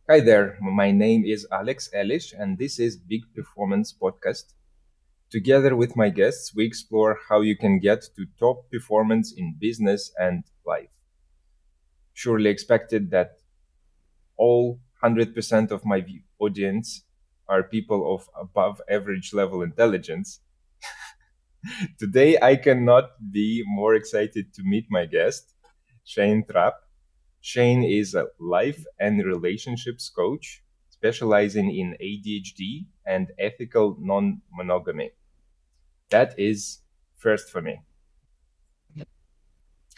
Hi there, my name is Elish, and this is Big Performance Podcast. Together with my guests, we explore how you can get to top performance in business and life. Surely expected that all 100% of my audience are people of above average level intelligence. Today, I cannot be more excited to meet my guest, Shane Thrapp. Shane is a life and relationships coach specializing in ADHD and ethical non-monogamy. That is first for me.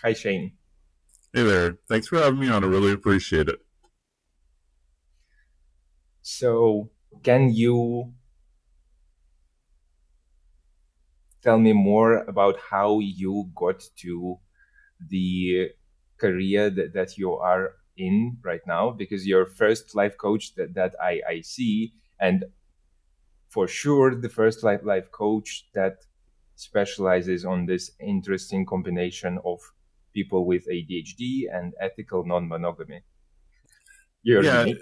Hi, Shane. Hey there. Thanks for having me on. I really appreciate it. So, can you tell me more about how you got to the career that you are in right now? Because you're first life coach that I see, and for sure the first life coach that specializes on this interesting combination of people with ADHD and ethical non-monogamy. You're Yeah, unique.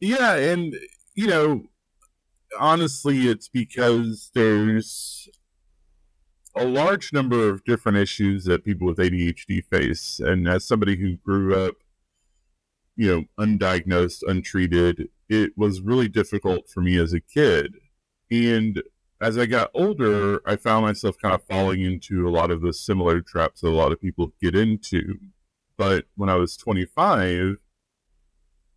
yeah, and you know, honestly, it's because there's a large number of different issues that people with ADHD face, and as somebody who grew up, undiagnosed, untreated, it was really difficult for me as a kid. And as I got older, I found myself kind of falling into a lot of the similar traps that a lot of people get into. But when I was 25,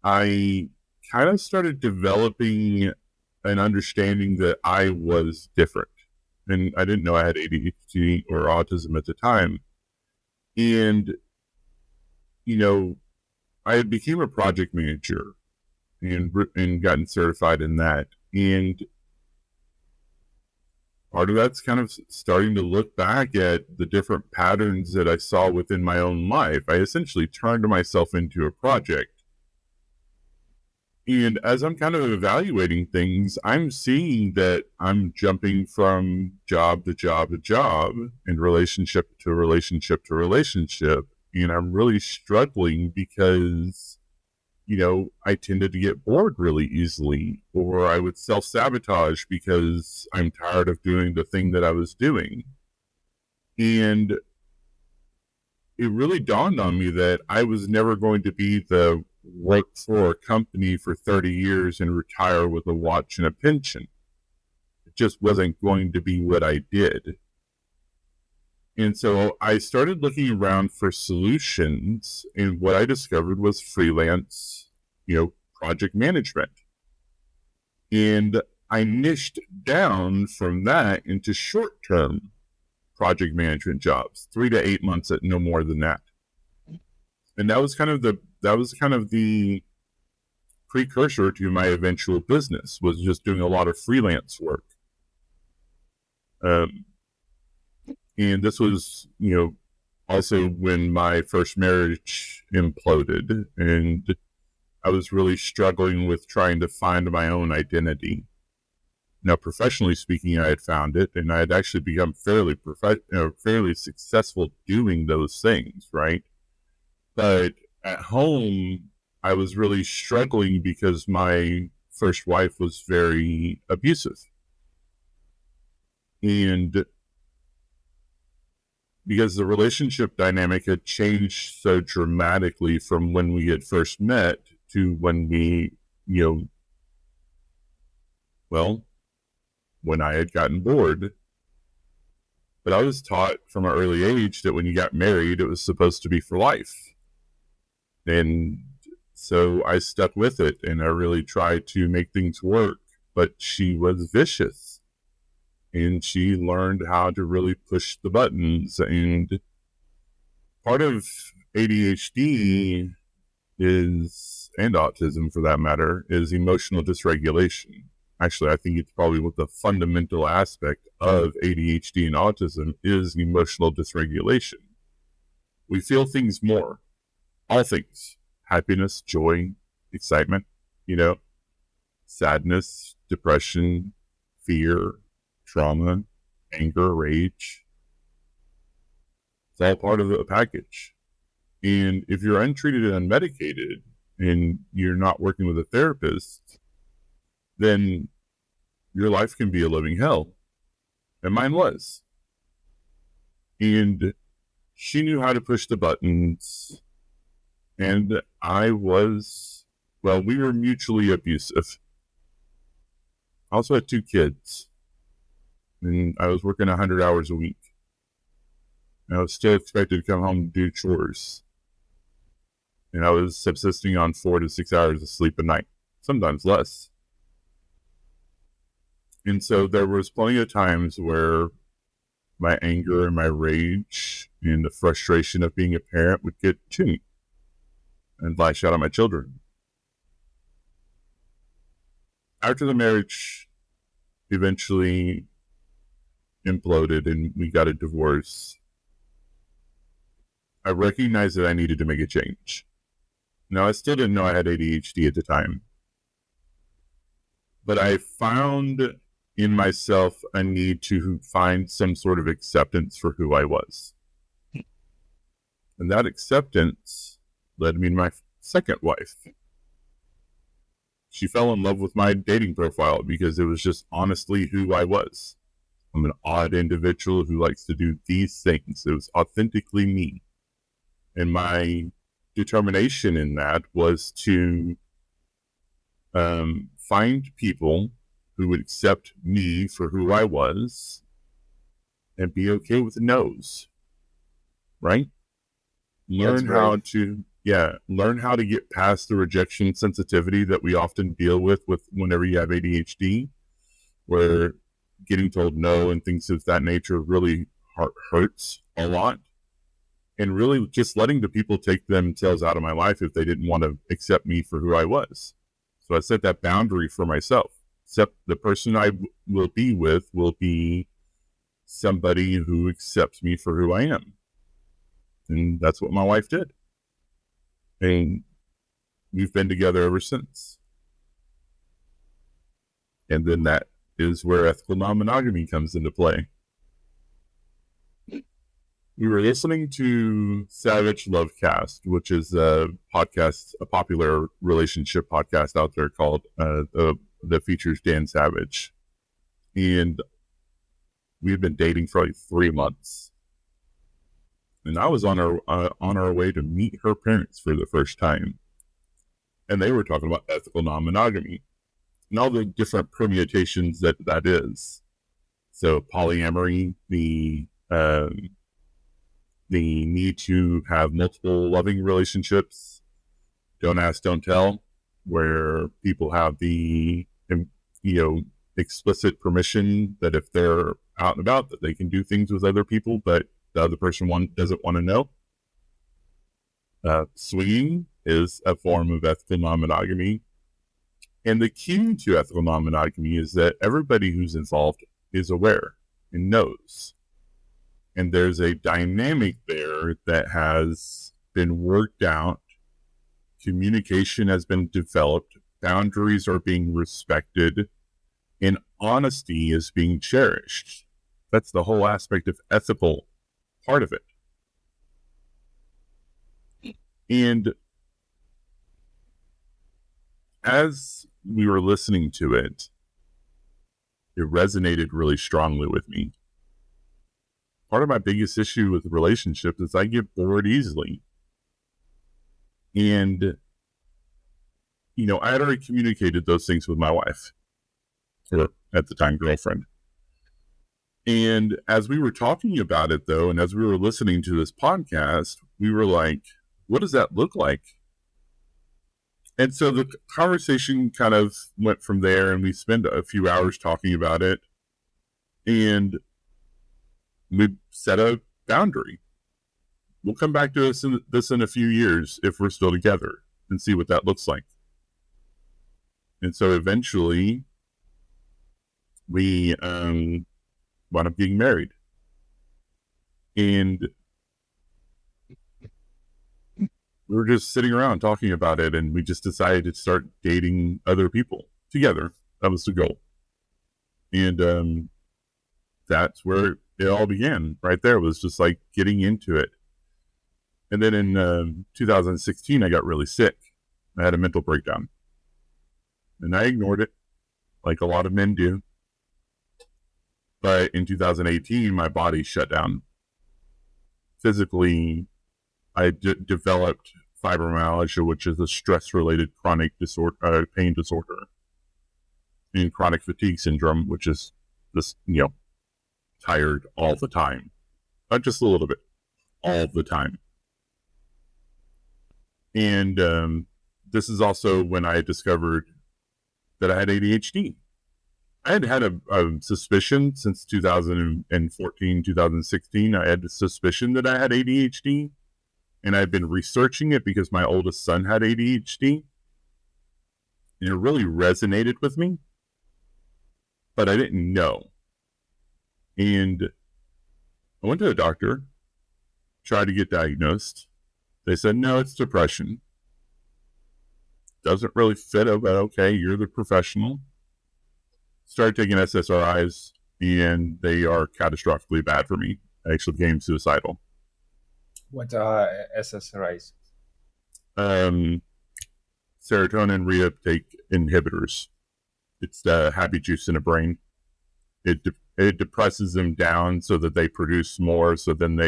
I kind of started developing an understanding that I was different. And I didn't know I had ADHD or autism at the time. And, you know, I had became a project manager and gotten certified in that. And part of that's kind of starting to look back at the different patterns that I saw within my own life. I essentially turned myself into a project. And as I'm kind of evaluating things, I'm seeing that I'm jumping from job to job to job and relationship to relationship to relationship. And I'm really struggling because, I tended to get bored really easily, or I would self sabotage because I'm tired of doing the thing that I was doing. And it really dawned on me that I was never going to be the work for a company for 30 years and retire with a watch and a pension. It just wasn't going to be what I did. And so I started looking around for solutions, and what I discovered was freelance, project management. And I niched down from that into short term project management jobs, 3 to 8 months at no more than that. And that was kind of the precursor to my eventual business, was just doing a lot of freelance work. Um, and this was, also when my first marriage imploded, and I was really struggling with trying to find my own identity. Now, professionally speaking, I had found it, and I had actually become fairly successful doing those things, right? But at home, I was really struggling because my first wife was very abusive. And because the relationship dynamic had changed so dramatically from when we had first met to when you know, well, when I had gotten bored. But I was taught from an early age that when you got married, it was supposed to be for life. And so I stuck with it, and I really tried to make things work. But she was vicious, and she learned how to really push the buttons. And part of ADHD is, and autism for that matter, is emotional dysregulation. Actually, I think it's probably what the fundamental aspect of ADHD and autism is: emotional dysregulation. We feel things more, all things: happiness, joy, excitement, you know, sadness, depression, fear, trauma, anger, rage. It's all part of a package. And if you're untreated and unmedicated, and you're not working with a therapist, then your life can be a living hell. And mine was. And she knew how to push the buttons. And we were mutually abusive. I also had 2 kids. And I was working 100 hours a week. And I was still expected to come home and do chores. And I was subsisting on 4 to 6 hours of sleep a night, sometimes less. And so there was plenty of times where my anger and my rage and the frustration of being a parent would get to me and lash out at my children. After the marriage eventually imploded and we got a divorce, I recognized that I needed to make a change. Now, I still didn't know I had ADHD at the time, but I found in myself a need to find some sort of acceptance for who I was. And that acceptance led me to my second wife. She fell in love with my dating profile because it was just honestly who I was. I'm an odd individual who likes to do these things. It was authentically me. And my determination in that was to find people who would accept me for who I was and be okay with the no's, right? Learn how to get past the rejection sensitivity that we often deal with whenever you have ADHD, where getting told no and things of that nature really hurts a lot. And really just letting the people take themselves out of my life if they didn't want to accept me for who I was. So I set that boundary for myself. Except the person I will be with will be somebody who accepts me for who I am. And that's what my wife did. And we've been together ever since. And then that is where ethical non-monogamy comes into play. We were listening to Savage Lovecast, which is a popular relationship podcast out there called that features Dan Savage. And we had been dating for like 3 months. And I was on our way to meet her parents for the first time. And they were talking about ethical non-monogamy and all the different permutations that is. So polyamory, the need to have multiple loving relationships, don't ask, don't tell, where people have the explicit permission that if they're out and about that they can do things with other people, but the other person doesn't want to know. Swinging is a form of ethical non-monogamy. And the key to ethical non-monogamy is that everybody who's involved is aware and knows. And there's a dynamic there that has been worked out. Communication has been developed. Boundaries are being respected. And honesty is being cherished. That's the whole aspect of ethical part of it. And as we were listening to it, it resonated really strongly with me. Part of my biggest issue with relationships is I get bored easily. And, I had already communicated those things with my wife, or at the time, girlfriend. And as we were talking about it, though, and as we were listening to this podcast, we were like, what does that look like? And so the conversation kind of went from there, and we spent a few hours talking about it. And we set a boundary. We'll come back to this in a few years if we're still together and see what that looks like. And so eventually we wound up getting married. And we were just sitting around talking about it, and we just decided to start dating other people together. That was the goal. And that's where it all began. Right there was just like getting into it. And then in 2016, I got really sick. I had a mental breakdown. And I ignored it, like a lot of men do. But in 2018, my body shut down. Physically, I developed fibromyalgia, which is a stress-related chronic disorder, pain disorder, and chronic fatigue syndrome, which is this, tired all the time. Not just a little bit, all the time. And this is also when I discovered that I had ADHD. I had had a suspicion since 2014, 2016. I had a suspicion that I had ADHD, and I've been researching it because my oldest son had ADHD, and it really resonated with me, but I didn't know. And I went to a doctor, tried to get diagnosed. They said, no, it's depression. Doesn't really fit, but okay, you're the professional. Started taking SSRIs, and they are catastrophically bad for me. I actually became suicidal. What are SSRIs? Serotonin reuptake inhibitors. It's the happy juice in the brain. It depresses them down so that they produce more. So then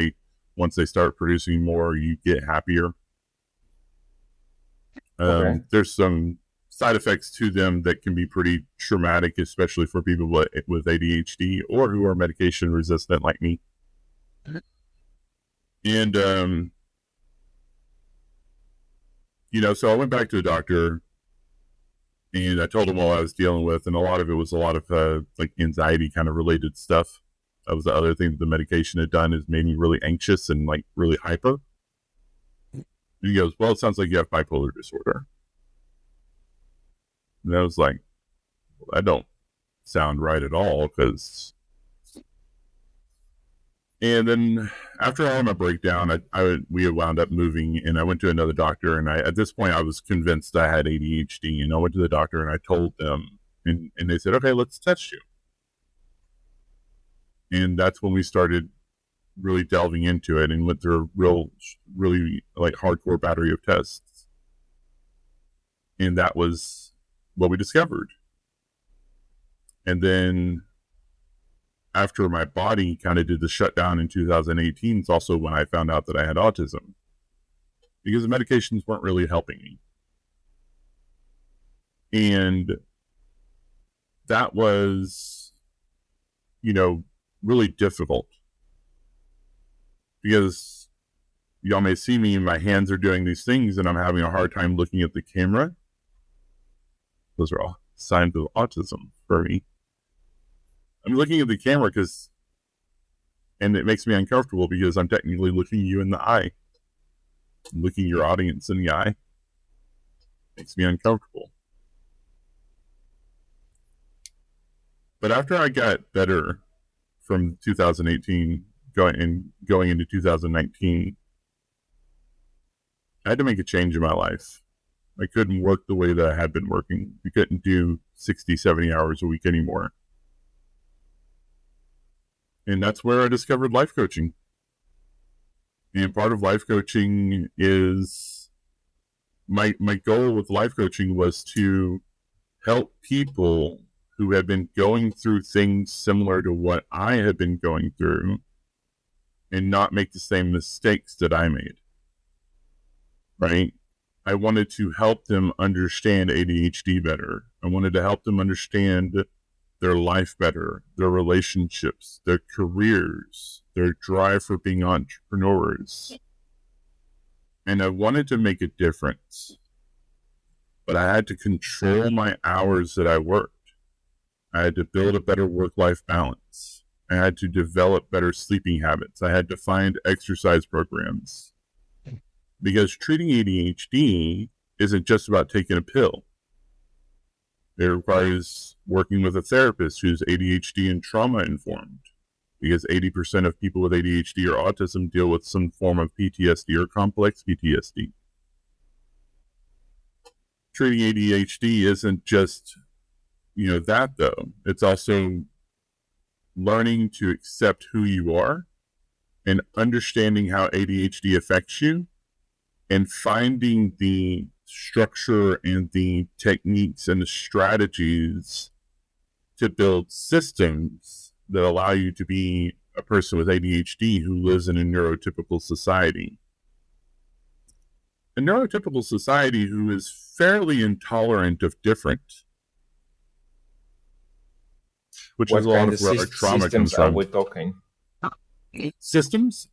once they start producing more, you get happier. Okay. There's some side effects to them that can be pretty traumatic, especially for people with ADHD or who are medication resistant like me. And, so I went back to the doctor and I told him what I was dealing with. And a lot of it was a lot of like anxiety kind of related stuff. That was the other thing that the medication had done, is made me really anxious and like really hyper. And he goes, well, it sounds like you have bipolar disorder. And I was like, well, that don't sound right at all, and then after I had my breakdown, we had wound up moving, and I went to another doctor, and at this point I was convinced I had ADHD, and I went to the doctor and I told them, and they said, okay, let's test you. And that's when we started really delving into it and went through a really like hardcore battery of tests. And that was what we discovered. And then after my body kind of did the shutdown in 2018, it's also when I found out that I had autism, because the medications weren't really helping me. And that was, really difficult, because y'all may see me and my hands are doing these things and I'm having a hard time looking at the camera. Those are all signs of autism for me. I'm looking at the camera and it makes me uncomfortable because I'm technically looking you in the eye. I'm looking your audience in the eye. It makes me uncomfortable. But after I got better from 2018 going into 2019, I had to make a change in my life. I couldn't work the way that I had been working. I couldn't do 60, 70 hours a week anymore. And that's where I discovered life coaching. And part of life coaching is, my goal with life coaching was to help people who have been going through things similar to what I have been going through and not make the same mistakes that I made. Right? I wanted to help them understand ADHD better. I wanted to help them understand their life better, their relationships, their careers, their drive for being entrepreneurs. And I wanted to make a difference. But I had to control my hours that I worked. I had to build a better work-life balance. I had to develop better sleeping habits. I had to find exercise programs. Because treating ADHD isn't just about taking a pill. It requires working with a therapist who's ADHD and trauma informed, because 80% of people with ADHD or autism deal with some form of PTSD or complex PTSD. Treating ADHD isn't just, that though. It's also learning to accept who you are and understanding how ADHD affects you, and finding the structure and the techniques and the strategies to build systems that allow you to be a person with ADHD who lives in a neurotypical society. A neurotypical society who is fairly intolerant of different, which What is a lot kind of of where our trauma systems comes are from. we talking? Systems,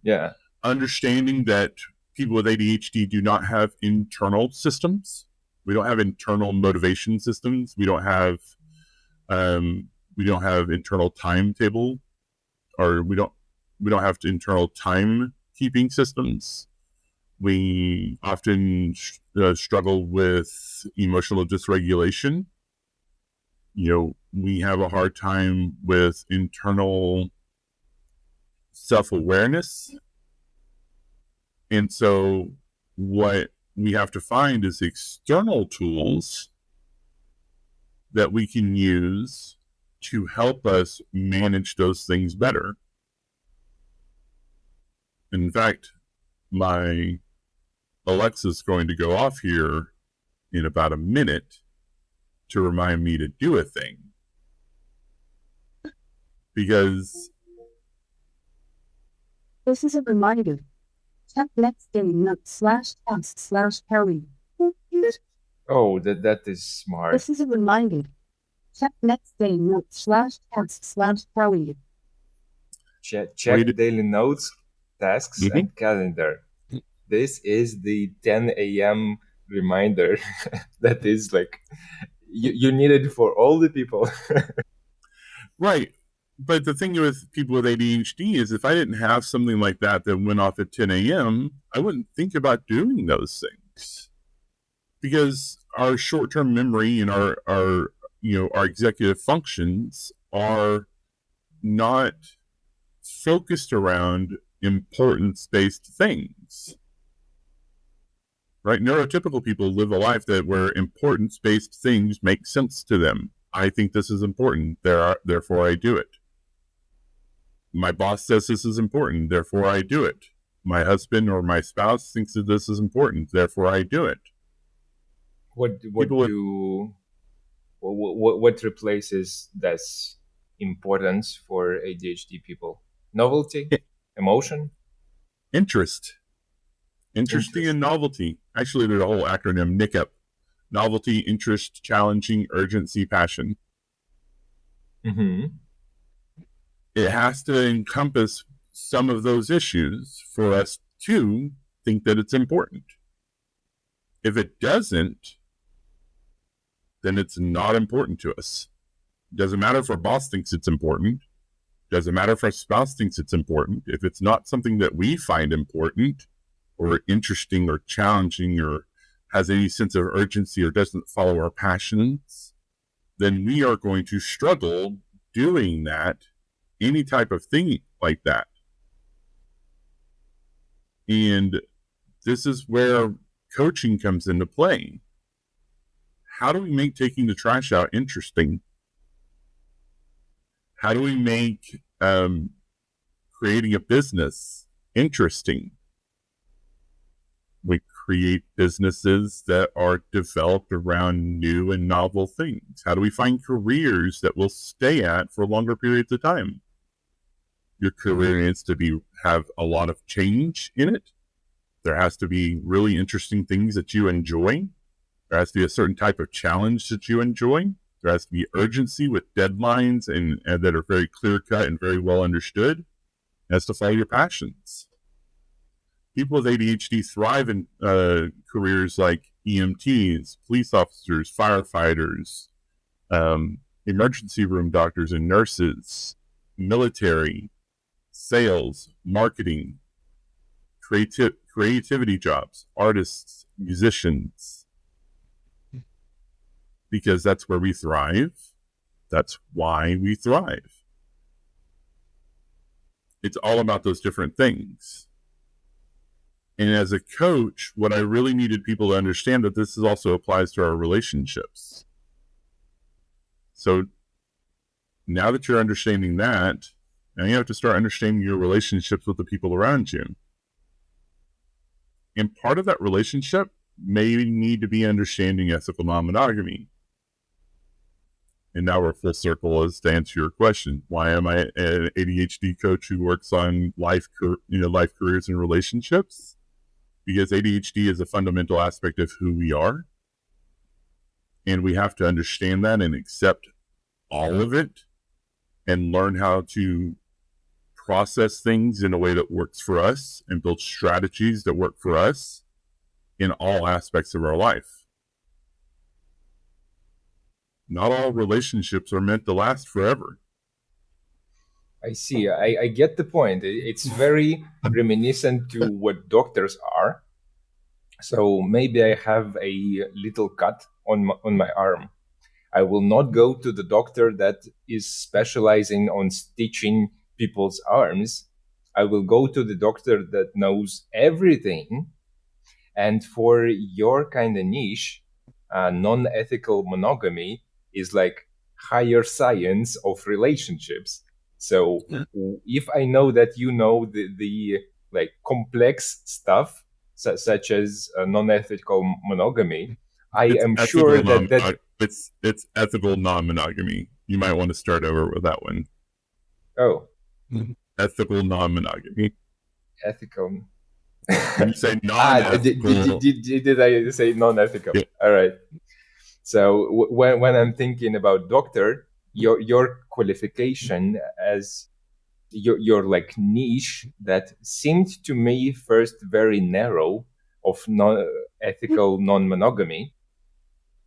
Yeah. understanding that people with ADHD do not have internal systems. We don't have internal motivation systems. We don't have internal timetable, or we don't have internal timekeeping systems. We often struggle with emotional dysregulation. We have a hard time with internal self-awareness. And so what we have to find is external tools that we can use to help us manage those things better. In fact, my Alexa's going to go off here in about a minute to remind me to do a thing. Because this is a reminder. Check next day note/task/Harry. Oh, that is smart. This is a reminder. Check next day note/task/Harry. Check daily notes, tasks, and calendar. This is the 10 a.m. reminder that is like you need it for all the people. Right. But the thing with people with ADHD is if I didn't have something like that went off at 10 a.m., I wouldn't think about doing those things. Because our short-term memory and our executive functions are not focused around importance-based things. Right? Neurotypical people live a life where importance-based things make sense to them. I think this is important, therefore I do it. My boss says this is important, therefore I do it. My husband or my spouse thinks that this is important, therefore I do it. What replaces this importance for ADHD people? Novelty? Emotion? Interesting and novelty. Actually, there's a whole acronym, NICUP. Novelty, interest, challenging, urgency, passion. Mm-hmm. It has to encompass some of those issues for us to think that it's important. If it doesn't, then it's not important to us. It doesn't matter if our boss thinks it's important. It doesn't matter if our spouse thinks it's important. If it's not something that we find important or interesting or challenging or has any sense of urgency or doesn't follow our passions, then we are going to struggle doing that, any type of thing like that. And this is where coaching comes into play. How do we make taking the trash out interesting? How do we make creating a business interesting? We create businesses that are developed around new and novel things. How do we find careers that we'll stay at for longer periods of time? Your career needs to have a lot of change in it. There has to be really interesting things that you enjoy. There has to be a certain type of challenge that you enjoy. There has to be urgency with deadlines and that are very clear-cut and very well understood. It has to follow your passions. People with ADHD thrive in careers like EMTs, police officers, firefighters, emergency room doctors and nurses, military, sales, marketing, creativity jobs, artists, musicians, because that's where we thrive. That's why we thrive. It's all about those different things. And as a coach, what I really needed people to understand that this also applies to our relationships. So now that you're understanding that, now you have to start understanding your relationships with the people around you. And part of that relationship may need to be understanding ethical non-monogamy. And now we're full circle as to answer your question. Why am I an ADHD coach who works on life careers, and relationships? Because ADHD is a fundamental aspect of who we are. And we have to understand that and accept all of it and learn how to process things in a way that works for us and build strategies that work for us in all aspects of our life. Not all relationships are meant to last forever. I see. I get the point. It's very reminiscent to what doctors are. So maybe I have a little cut on my arm. I will not go to the doctor that is specializing on stitching people's arms. I will go to the doctor that knows everything. And for your kind of niche, non-ethical monogamy is like higher science of relationships. So if I know that you know the like complex stuff, such as non-ethical monogamy, I am sure that it's ethical non-monogamy. You might want to start over with that one. Oh, ethical non-monogamy. Ethical. When you say non-ethical, did I say non-ethical? Yeah. All right. So when I'm thinking about doctor, your qualification as your like niche that seemed to me first very narrow of non-ethical non-monogamy,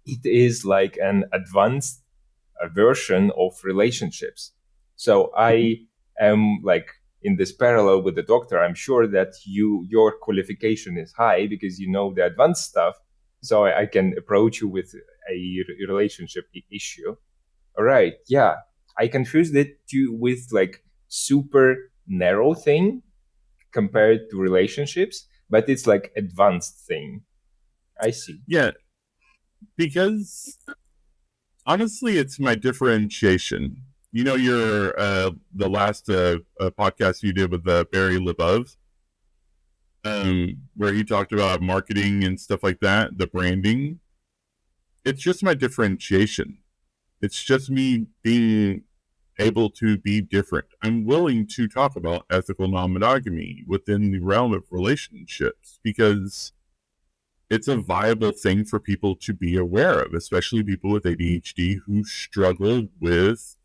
it is like an advanced version of relationships. So I am like in this parallel with the doctor. I'm sure that your qualification is high because you know the advanced stuff. So I can approach you with a relationship issue. All right. Yeah. I confused it with like super narrow thing compared to relationships, but it's like advanced thing. I see. Yeah. Because honestly, it's my differentiation. You know, your the last podcast you did with Barry LeBeouf, where he talked about marketing and stuff like that, the branding. It's just my differentiation. It's just me being able to be different. I'm willing to talk about ethical non-monogamy within the realm of relationships because it's a viable thing for people to be aware of, especially people with ADHD who struggle with,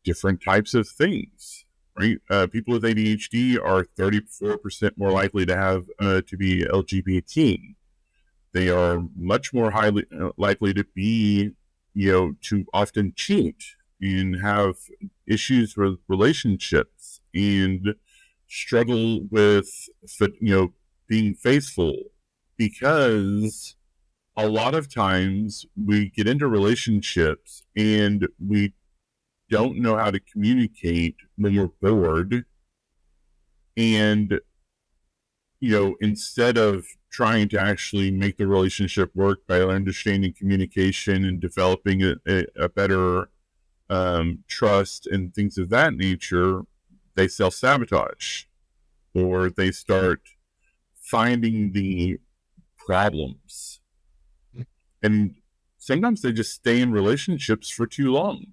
different types of things, right? People with ADHD are 34% more likely to have to be LGBT. They are much more highly likely to be, to often cheat and have issues with relationships and struggle with, being faithful, because a lot of times we get into relationships and we don't know how to communicate when we're bored. And, instead of trying to actually make the relationship work by understanding communication and developing a better trust and things of that nature, they self-sabotage or they start finding the problems. And sometimes they just stay in relationships for too long.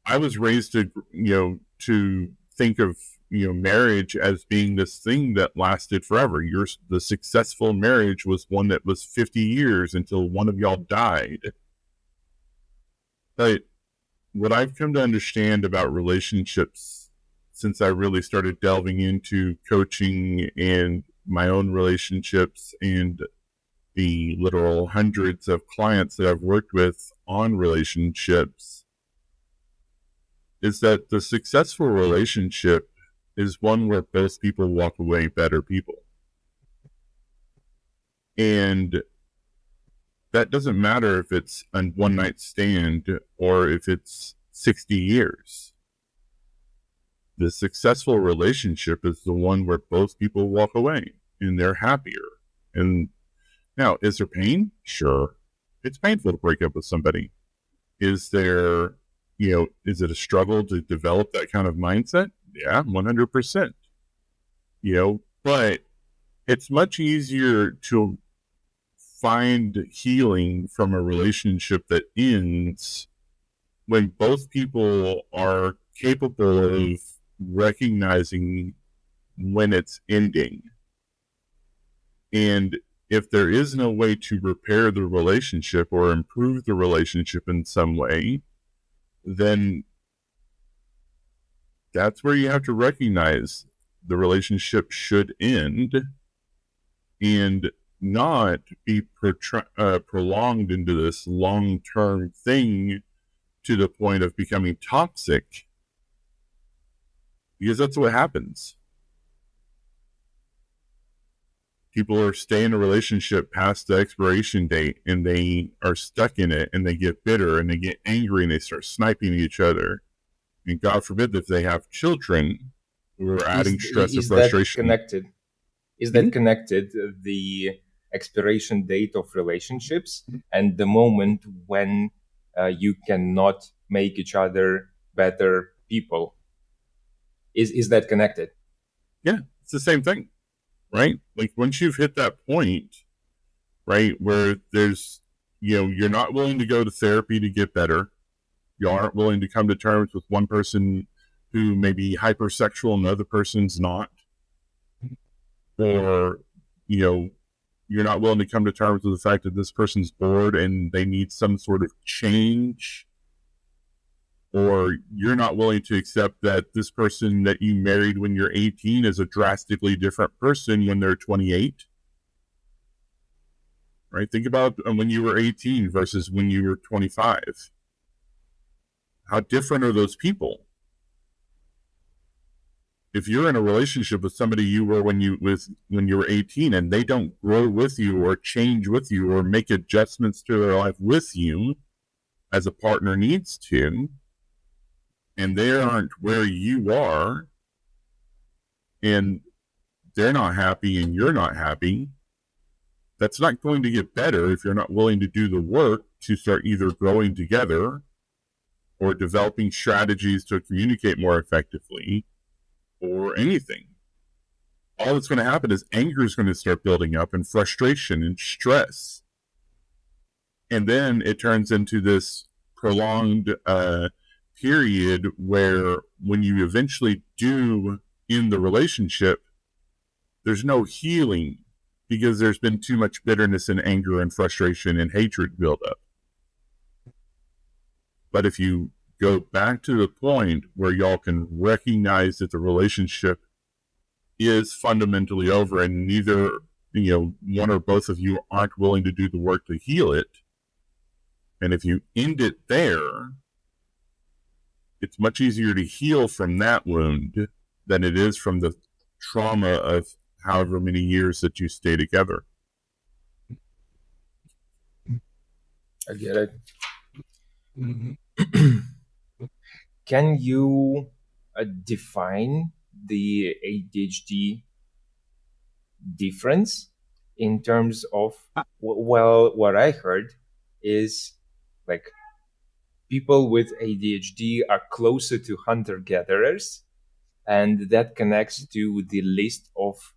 I was raised to think of, marriage as being this thing that lasted forever. The successful marriage was one that was 50 years until one of y'all died. But what I've come to understand about relationships since I really started delving into coaching and my own relationships and the literal hundreds of clients that I've worked with on relationships, is that the successful relationship is one where both people walk away better people. And that doesn't matter if it's a one-night stand or if it's 60 years. The successful relationship is the one where both people walk away and they're happier. And now, is there pain? Sure. It's painful to break up with somebody. Is there, is it a struggle to develop that kind of mindset? Yeah, 100%. But it's much easier to find healing from a relationship that ends when both people are capable of recognizing when it's ending. And if there is no way to repair the relationship or improve the relationship in some way, then that's where you have to recognize the relationship should end and not be prolonged into this long-term thing to the point of becoming toxic, because that's what happens. People are staying in a relationship past the expiration date, and they are stuck in it, and they get bitter, and they get angry, and they start sniping at each other. And God forbid if they have children who are adding stress and Is that frustration. connected? Is that connected, the expiration date of relationships and the moment when you cannot make each other better people? Is that connected? Yeah, it's the same thing, right? Like once you've hit that point, right, where there's, you're not willing to go to therapy to get better. You aren't willing to come to terms with one person who may be hypersexual and the other person's not. Or, you're not willing to come to terms with the fact that this person's bored and they need some sort of change. Or you're not willing to accept that this person that you married when you're 18 is a drastically different person when they're 28. Right? Think about when you were 18 versus when you were 25. How different are those people? If you're in a relationship with somebody you were when you were 18 and they don't grow with you or change with you or make adjustments to their life with you as a partner needs to, and they aren't where you are, and they're not happy and you're not happy, that's not going to get better if you're not willing to do the work to start either growing together or developing strategies to communicate more effectively or anything. All that's going to happen is anger is going to start building up and frustration and stress. And then it turns into this prolonged period where when you eventually do end the relationship, there's no healing because there's been too much bitterness and anger and frustration and hatred build up. But if you go back to the point where y'all can recognize that the relationship is fundamentally over and neither, one or both of you aren't willing to do the work to heal it, and if you end it there, it's much easier to heal from that wound than it is from the trauma of however many years that you stay together. I get it. Can you define the ADHD difference in terms of, well, what I heard is like people with ADHD are closer to hunter-gatherers, and that connects to the list of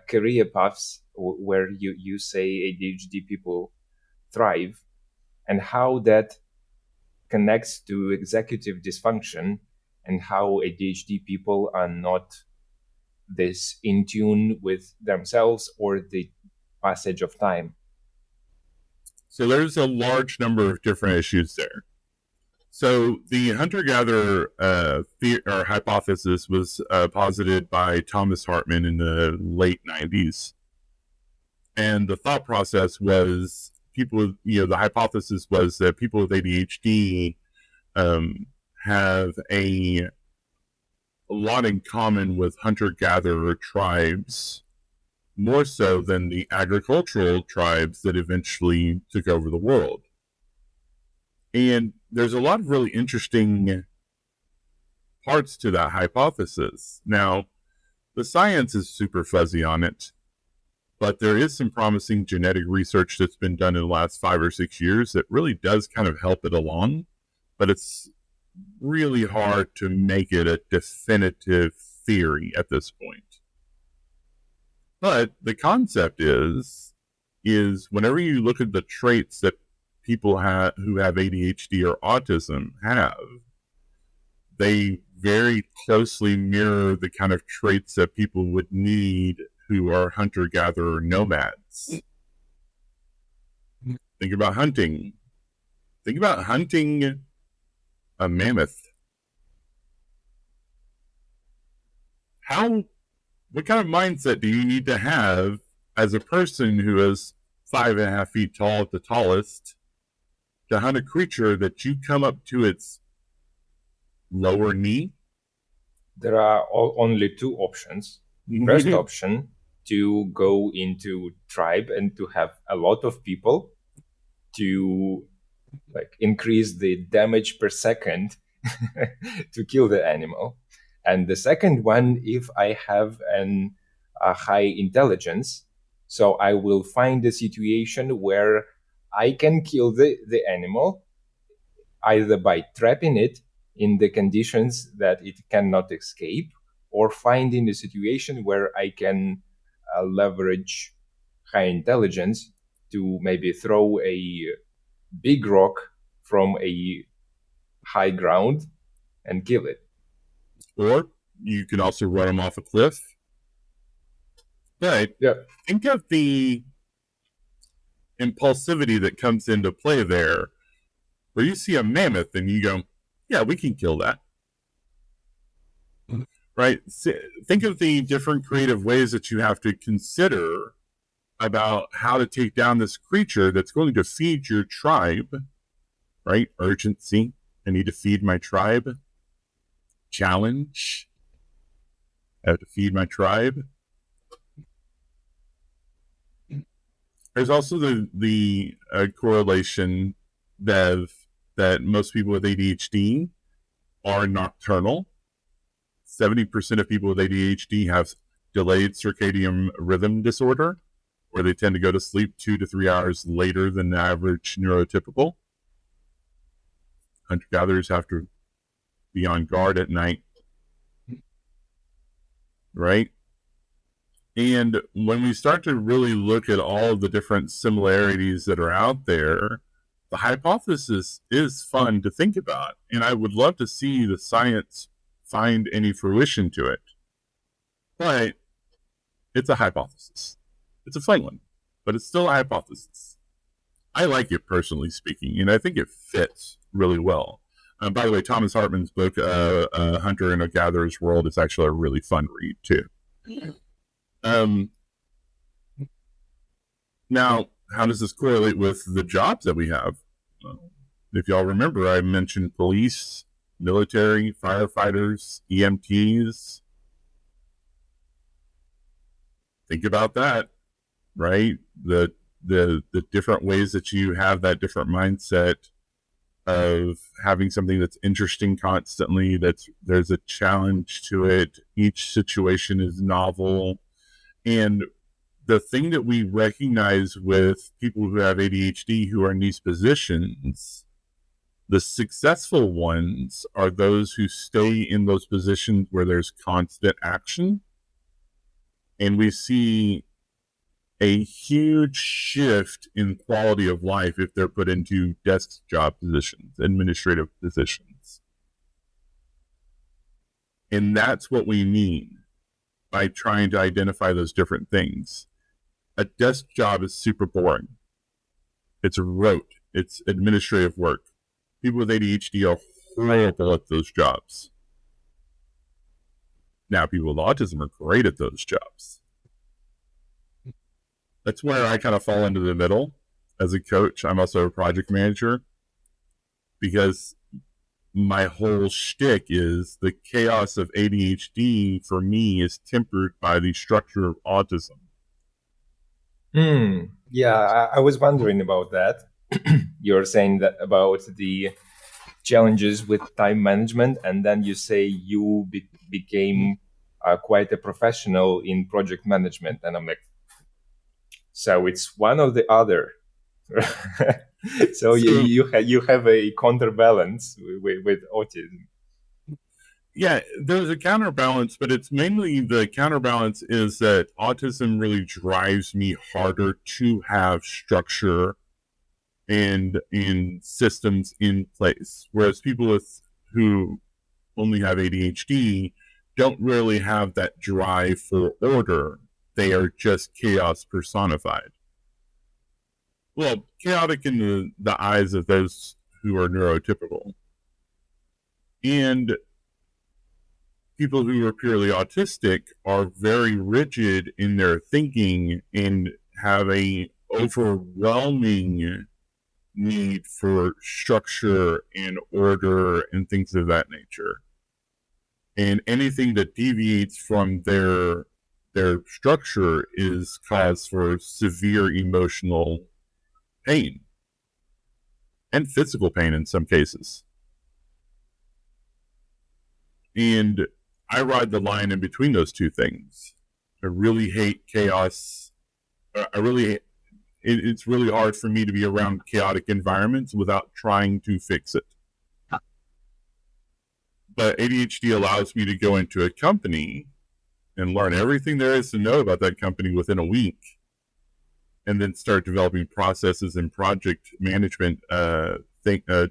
career paths where you say ADHD people thrive, and how that connects to executive dysfunction and how ADHD people are not this in tune with themselves or the passage of time. So there's a large number of different issues there. So the hunter-gatherer or hypothesis was posited by Thomas Hartman in the late 90s. And the thought process was the hypothesis was that people with ADHD have a lot in common with hunter-gatherer tribes, more so than the agricultural tribes that eventually took over the world. And there's a lot of really interesting parts to that hypothesis. Now, the science is super fuzzy on it, but there is some promising genetic research that's been done in the last 5 or 6 years that really does kind of help it along, but it's really hard to make it a definitive theory at this point. But the concept is whenever you look at the traits that people who have ADHD or autism have, they very closely mirror the kind of traits that people would need who are hunter-gatherer nomads. Think about hunting. Think about hunting a mammoth. What kind of mindset do you need to have as a person who is 5.5 feet tall at the tallest to hunt a creature that you come up to its lower knee? There are only two options. First option, to go into tribe and to have a lot of people to increase the damage per second to kill the animal. And the second one, if I have a high intelligence, so I will find a situation where I can kill the animal either by trapping it in the conditions that it cannot escape, or finding a situation where I can leverage high intelligence to maybe throw a big rock from a high ground and kill it. Or you can also run them off a cliff. But think of the impulsivity that comes into play there, where you see a mammoth and you go, yeah, we can kill that. Right? Think of the different creative ways that you have to consider about how to take down this creature that's going to feed your tribe. Right? Urgency. I need to feed my tribe. Challenge. I have to feed my tribe. There's also the correlation that most people with ADHD are nocturnal. 70% of people with ADHD have delayed circadian rhythm disorder, where they tend to go to sleep 2 to 3 hours later than the average neurotypical. Hunter-gatherers have to be on guard at night, right? And when we start to really look at all of the different similarities that are out there, the hypothesis is fun to think about. And I would love to see the science find any fruition to it. But it's a hypothesis. It's a fun one, but it's still a hypothesis. I like it, personally speaking, and I think it fits really well. By the way, Thomas Hartman's book, A Hunter in a Gatherer's World, is actually a really fun read, too. Now, how does this correlate with the jobs that we have? If y'all remember, I mentioned police, military, firefighters, EMTs. Think about that, right? The different ways that you have that different mindset of having something that's interesting constantly, there's a challenge to it. Each situation is novel. And the thing that we recognize with people who have ADHD who are in these positions, the successful ones are those who stay in those positions where there's constant action. And we see a huge shift in quality of life if they're put into desk job positions, administrative positions. And that's what we mean by trying to identify those different things. A desk job is super boring. It's rote. It's administrative work. People with ADHD are horrible at those jobs. Now, people with autism are great at those jobs. That's where I kind of fall into the middle. As a coach, I'm also a project manager, because my whole shtick is the chaos of ADHD for me is tempered by the structure of autism. Yeah, I was wondering about that. You're saying that about the challenges with time management, and then you say you became quite a professional in project management, and I'm like, so it's one or the other. So you have a counterbalance with autism. Yeah, there's a counterbalance, but it's mainly the counterbalance is that autism really drives me harder to have structure and in systems in place, whereas people who only have ADHD don't really have that drive for order. They are just chaos personified. Well, chaotic in the eyes of those who are neurotypical. And people who are purely autistic are very rigid in their thinking and have a overwhelming need for structure and order and things of that nature. And anything that deviates from their structure is cause for severe emotional pain and physical pain in some cases. And I ride the line in between those two things. I really hate chaos. It's really hard for me to be around chaotic environments without trying to fix it. But ADHD allows me to go into a company and learn everything there is to know about that company within a week, and then start developing processes and project management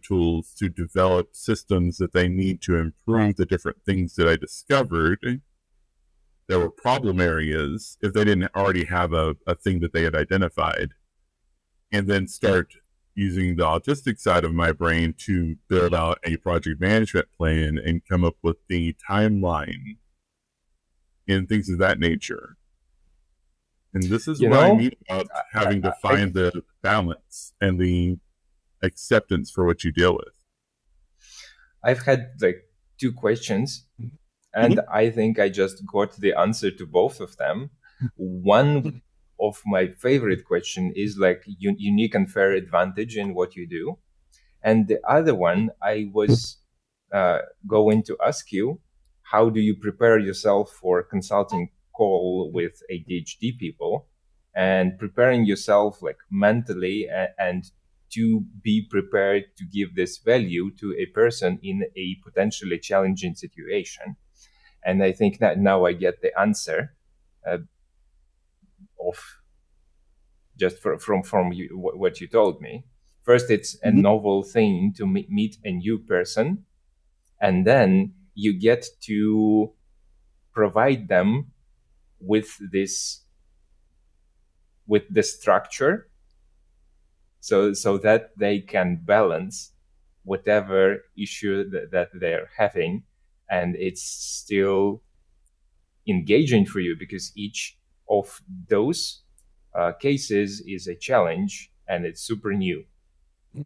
tools to develop systems that they need to improve the different things that I discovered that were problem areas if they didn't already have a thing that they had identified, and then start using the autistic side of my brain to build out a project management plan and come up with the timeline and things of that nature. And this is what I mean about having to find the balance and the acceptance for what you deal with. I've had like 2 questions, and I think I just got the answer to both of them. One of my favorite question is like unique and fair advantage in what you do. And the other one, I was going to ask you, how do you prepare yourself for consulting call with ADHD people, and preparing yourself like mentally and to be prepared to give this value to a person in a potentially challenging situation. And I think that now I get the answer of just from you, what you told me. First, it's a novel thing to meet a new person, and then you get to provide them with the structure, so that they can balance whatever issue that they're having, and it's still engaging for you because each of those cases is a challenge and it's super new.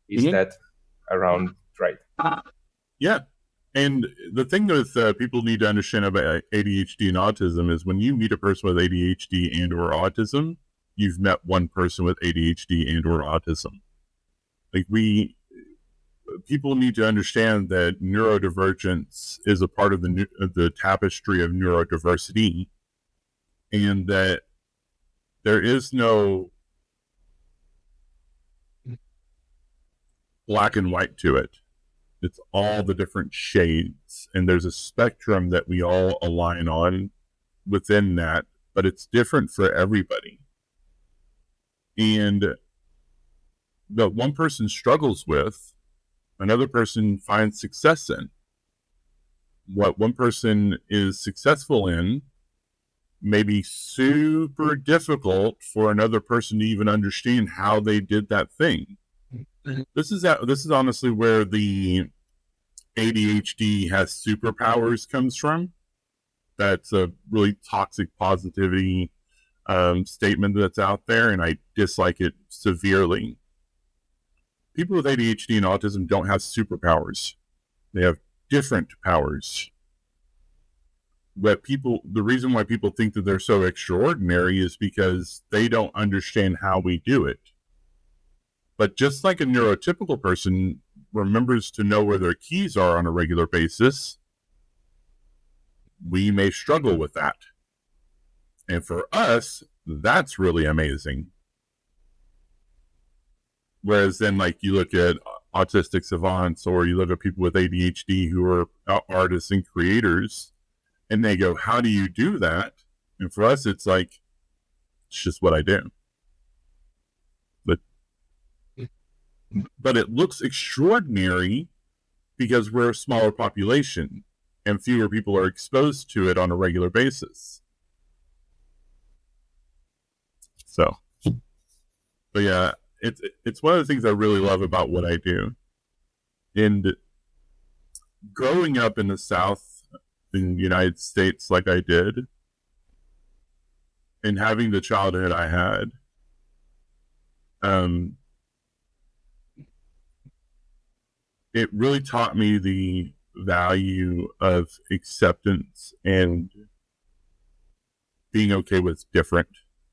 Is that around right? Yeah. And the thing that people need to understand about ADHD and autism is when you meet a person with ADHD and or autism, you've met one person with ADHD and or autism. Like people need to understand that neurodivergence is a part of the tapestry of neurodiversity, and that there is no black and white to it. It's all the different shades, and there's a spectrum that we all align on within that, but it's different for everybody. And that one person struggles with, another person finds success in. What one person is successful in may be super difficult for another person to even understand how they did that thing. This is honestly where the ADHD has superpowers comes from. That's a really toxic positivity statement that's out there, and I dislike it severely. People with ADHD and autism don't have superpowers. They have different powers. But the reason why people think that they're so extraordinary is because they don't understand how we do it. But just like a neurotypical person remembers to know where their keys are on a regular basis, we may struggle with that. And for us, that's really amazing. Whereas then, like, you look at autistic savants, or you look at people with ADHD who are artists and creators, and they go, how do you do that? And for us, it's like, it's just what I do. But it looks extraordinary because we're a smaller population and fewer people are exposed to it on a regular basis. So, but yeah, it's one of the things I really love about what I do. And growing up in the South in the United States like I did, and having the childhood I had, it really taught me the value of acceptance and being okay with different,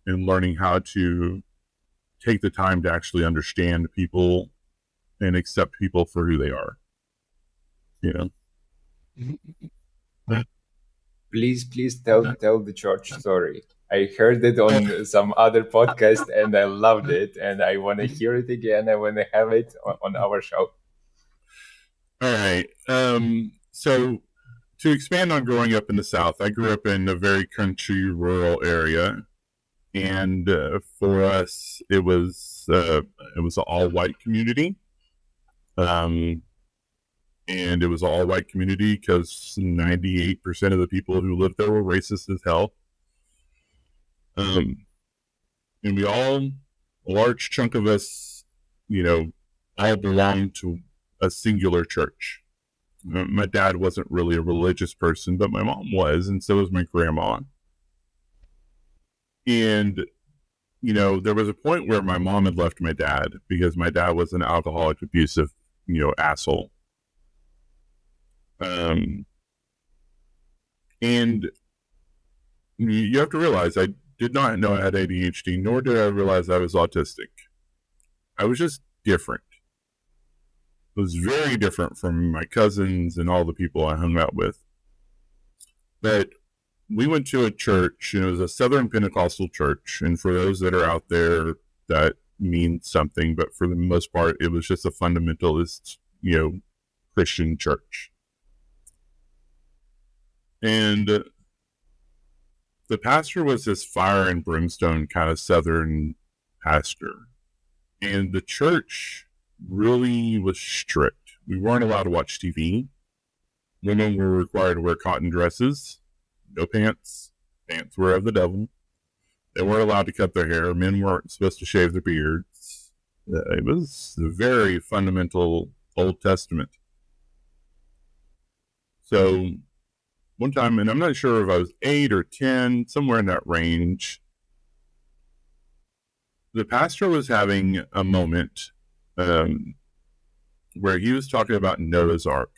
and learning how to take the time to actually understand people and accept people for who they are. You know? Please tell the church story. I heard it on some other podcast and I loved it, and I want to hear it again. I want to have it on our show. All right. So to expand on growing up in the South, I grew up in a very country, rural area, and for us, it was an all-white community, and it was an all-white community because 98% of the people who lived there were racist as hell, and a large chunk of us, all belonged to a singular church. My dad wasn't really a religious person, but my mom was, and so was my grandma. And, there was a point where my mom had left my dad because my dad was an alcoholic, abusive, asshole. And you have to realize I did not know I had ADHD, nor did I realize I was autistic. I was just different. It was very different from my cousins and all the people I hung out with. But we went to a church, and it was a Southern Pentecostal church. And for those that are out there, that means something. But for the most part, it was just a fundamentalist, Christian church. And the pastor was this fire and brimstone kind of Southern pastor. And the church really was strict. We weren't allowed to watch TV. Women were required to wear cotton dresses, no pants. Pants were of the devil. They weren't allowed to cut their hair. Men weren't supposed to shave their beards. It was a very fundamental Old Testament. So one time, and I'm not sure if I was 8 or 10, somewhere in that range, the pastor was having a moment where he was talking about Noah's Ark.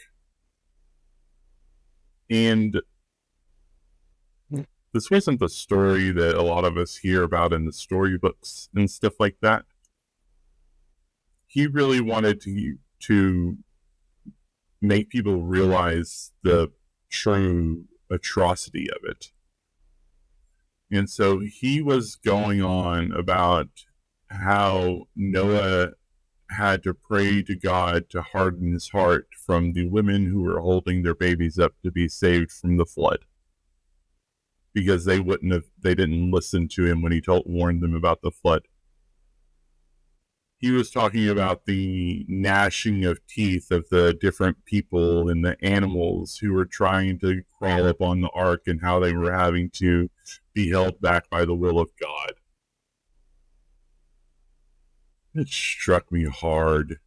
And this wasn't the story that a lot of us hear about in the storybooks and stuff like that. He really wanted to make people realize the true atrocity of it. And so he was going on about how Noah had to pray to God to harden his heart from the women who were holding their babies up to be saved from the flood, because they didn't listen to him when he warned them about the flood. He was talking about the gnashing of teeth of the different people and the animals who were trying to crawl up on the ark, and how they were having to be held back by the will of God. It struck me hard.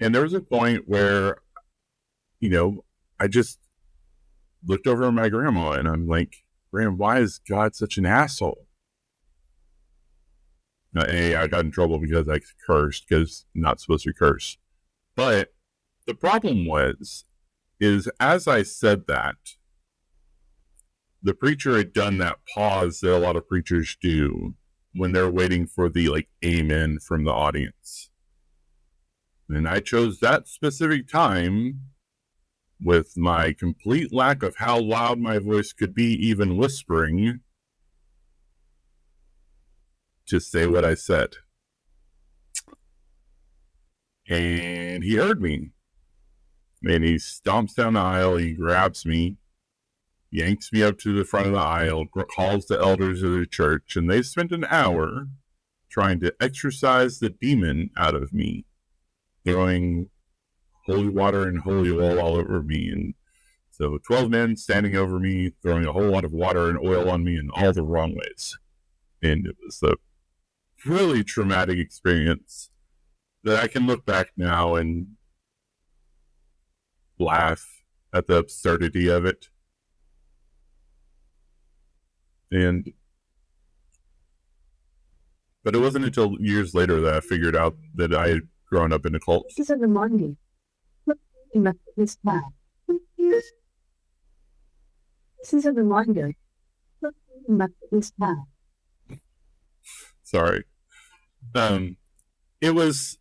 And there was a point where, I just looked over at my grandma and I'm like, Grandma, why is God such an asshole? Now, I got in trouble because I cursed, because I'm not supposed to curse. But the problem is as I said that, the preacher had done that pause that a lot of preachers do when they're waiting for the amen from the audience. And I chose that specific time, with my complete lack of how loud my voice could be, even whispering, to say what I said. And he heard me. And he stomps down the aisle, he grabs me, yanks me up to the front of the aisle, calls the elders of the church, and they spent an hour trying to exorcise the demon out of me, throwing holy water and holy oil all over me. And so 12 men standing over me, throwing a whole lot of water and oil on me in all the wrong ways. And it was a really traumatic experience that I can look back now and laugh at the absurdity of it. But it wasn't until years later that I figured out that I had grown up in a cult. This is a reminder. This is a reminder. Sorry. It was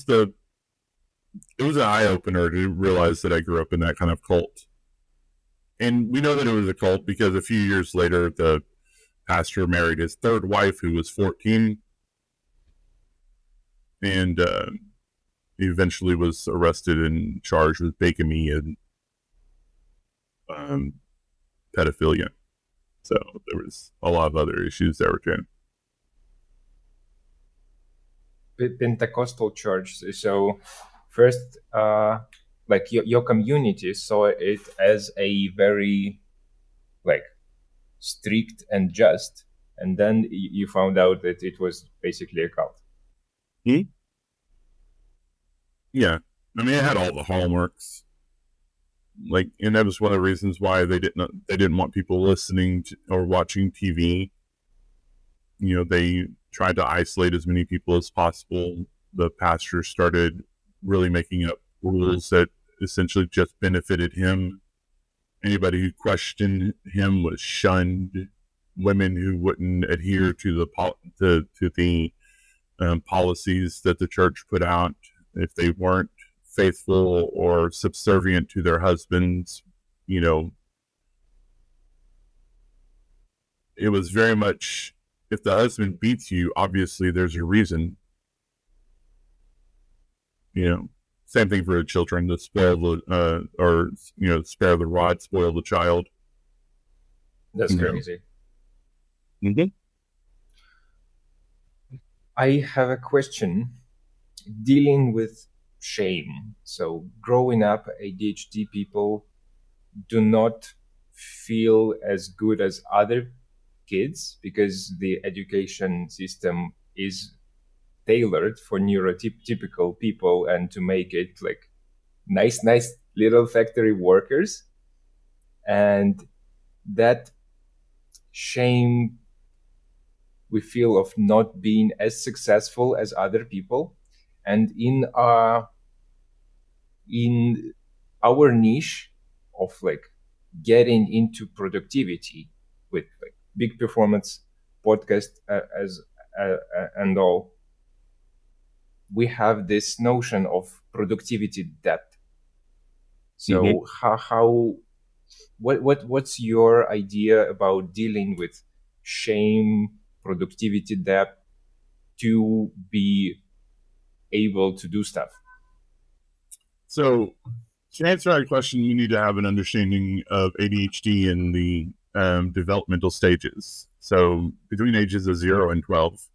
an eye-opener to realize that I grew up in that kind of cult. And we know that it was a cult because a few years later, the pastor married his third wife, who was 14, and he eventually was arrested and charged with bigamy and pedophilia. So there was a lot of other issues there too. Pentecostal church. So first, like your community saw it as a very like strict and just, and then you found out that it was basically a cult. Yeah, I mean, it had all the hallmarks. Like, and that was one of the reasons why they didn't want people listening to or watching TV. You know, they tried to isolate as many people as possible. The pastor started really making up rules that essentially just benefited him. Anybody who questioned him was shunned. Women who wouldn't adhere to the policies that the church put out, if they weren't faithful or subservient to their husbands, you know, it was very much, if the husband beats you, obviously there's a reason. You know, same thing for the children, to spoil the, or, you know, spare the rod, spoil the child. That's crazy. Mm-hmm. I have a question dealing with shame. So growing up, ADHD people do not feel as good as other kids because the education system is tailored for neurotypical people and to make it like nice little factory workers. And that shame we feel of not being as successful as other people. And in our niche of like getting into productivity with like big performance podcast and all, we have this notion of productivity debt. So what's your idea about dealing with shame, productivity debt to be able to do stuff? So to answer that question, you need to have an understanding of ADHD in the developmental stages. So between ages of 0 and 12.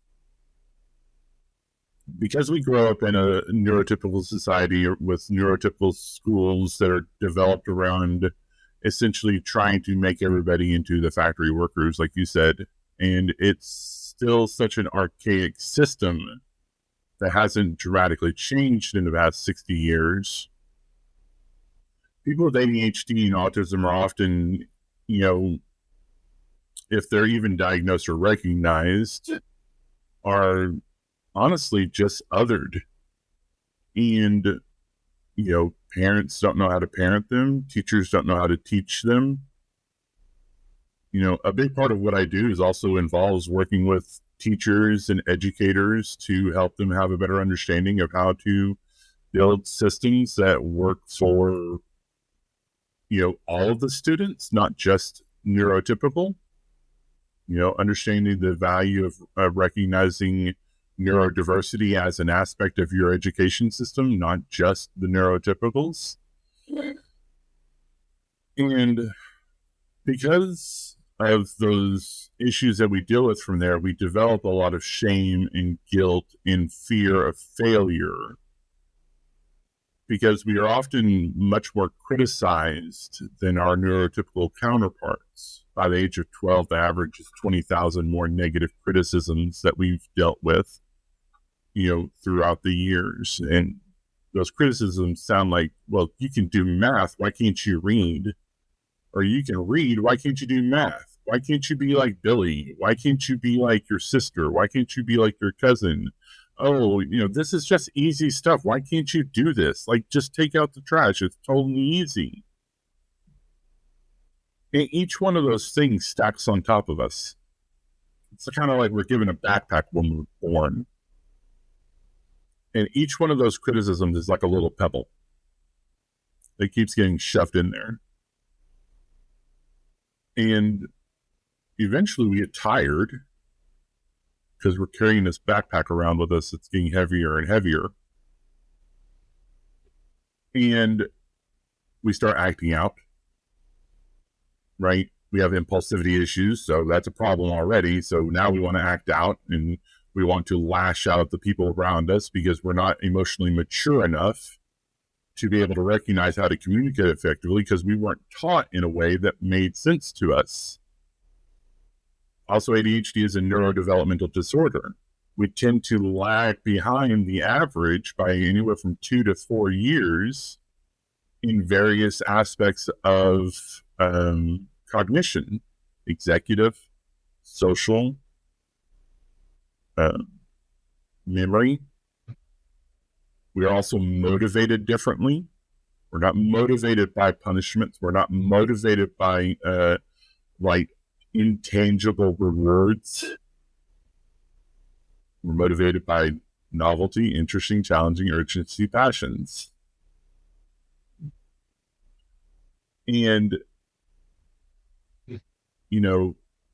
Because we grow up in a neurotypical society with neurotypical schools that are developed around essentially trying to make everybody into the factory workers, like you said, and it's still such an archaic system that hasn't dramatically changed in the past 60 years. People with ADHD and autism are often, you know, if they're even diagnosed or recognized, are honestly just othered. And, you know, parents don't know how to parent them. Teachers don't know how to teach them. You know, a big part of what I do is also involves working with teachers and educators to help them have a better understanding of how to build systems that work for, you know, all of the students, not just neurotypical. You know, understanding the value of recognizing neurodiversity as an aspect of your education system, not just the neurotypicals. And because of those issues that we deal with from there, we develop a lot of shame and guilt and fear of failure, because we are often much more criticized than our neurotypical counterparts. By the age of 12, the average is 20,000 more negative criticisms that we've dealt with, throughout the years. And those criticisms sound like, well, you can do math, why can't you read? Or you can read, why can't you do math? Why can't you be like Billy? Why can't you be like your sister? Why can't you be like your cousin? Oh, this is just easy stuff. Why can't you do this? Like, just take out the trash. It's totally easy. And each one of those things stacks on top of us. It's kind of like we're given a backpack when we're born. And each one of those criticisms is like a little pebble that keeps getting shoved in there. And eventually we get tired because we're carrying this backpack around with us. It's getting heavier and heavier. And we start acting out, right? We have impulsivity issues, so that's a problem already. So now we want to act out and we want to lash out at the people around us because we're not emotionally mature enough to be able to recognize how to communicate effectively because we weren't taught in a way that made sense to us. Also, ADHD is a neurodevelopmental disorder. We tend to lag behind the average by anywhere from 2 to 4 years in various aspects of cognition, executive, social, memory. We are also motivated differently. We're not motivated by punishments. We're not motivated by intangible rewards. We're motivated by novelty, interesting, challenging, urgency, passions. And,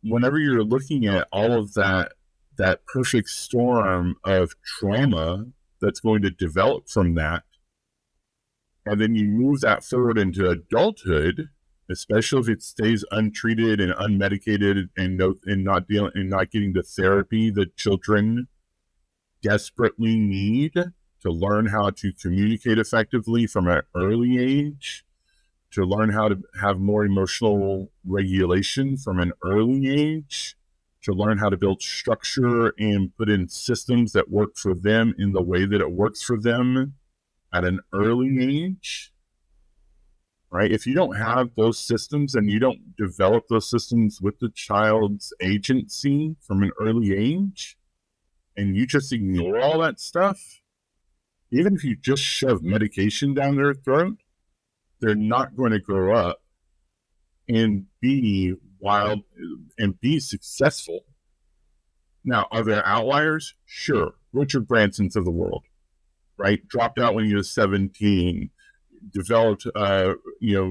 whenever you're looking at all of that perfect storm of trauma that's going to develop from that, and then you move that forward into adulthood, especially if it stays untreated and unmedicated and not getting the therapy that children desperately need to learn how to communicate effectively from an early age, to learn how to have more emotional regulation from an early age, to learn how to build structure and put in systems that work for them in the way that it works for them at an early age, right? If you don't have those systems and you don't develop those systems with the child's agency from an early age, and you just ignore all that stuff, even if you just shove medication down their throat, they're not going to grow up and be wild and be successful. Now, are there outliers? Sure. Richard Branson's of the world, right? Dropped out when he was 17, developed,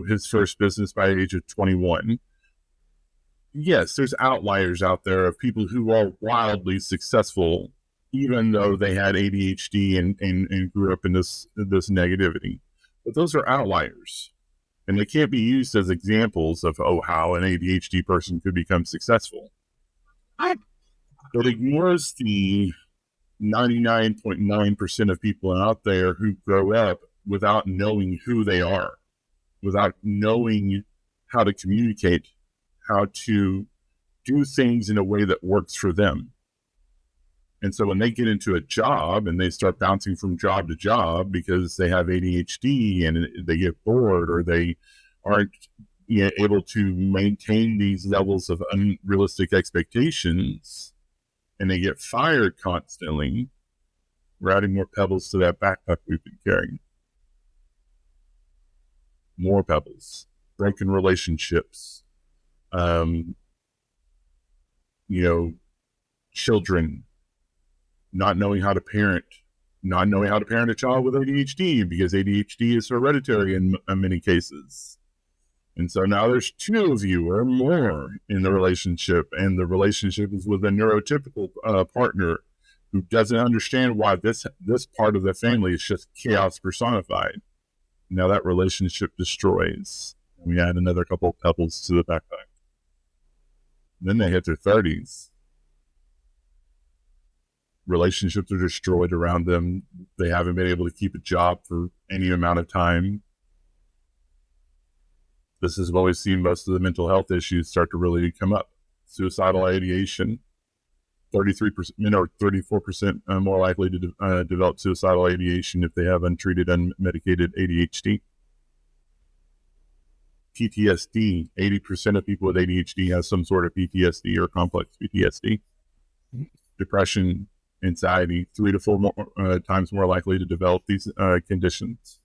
his first business by the age of 21. Yes, there's outliers out there of people who are wildly successful, even though they had ADHD and grew up in this negativity. But those are outliers. And they can't be used as examples of, how an ADHD person could become successful. It ignores the 99.9% of people out there who grow up without knowing who they are, without knowing how to communicate, how to do things in a way that works for them. And so when they get into a job and they start bouncing from job to job because they have ADHD and they get bored or they aren't able to maintain these levels of unrealistic expectations and they get fired constantly, we're adding more pebbles to that backpack we've been carrying. More pebbles, broken relationships, children, not knowing how to parent a child with ADHD because ADHD is hereditary in many cases. And so now there's 2 of you or more in the relationship, and the relationship is with a neurotypical partner who doesn't understand why this part of the family is just chaos personified. Now that relationship destroys. We add another couple of pebbles to the backpack. Then they hit their 30s. Relationships are destroyed around them. They haven't been able to keep a job for any amount of time. This is what we've seen most of the mental health issues start to really come up. Suicidal ideation. 33% men are 34% more likely to develop suicidal ideation if they have untreated, unmedicated ADHD. PTSD, 80% of people with ADHD have some sort of PTSD or complex PTSD. Depression, anxiety, 3 to 4 times more likely to develop these conditions.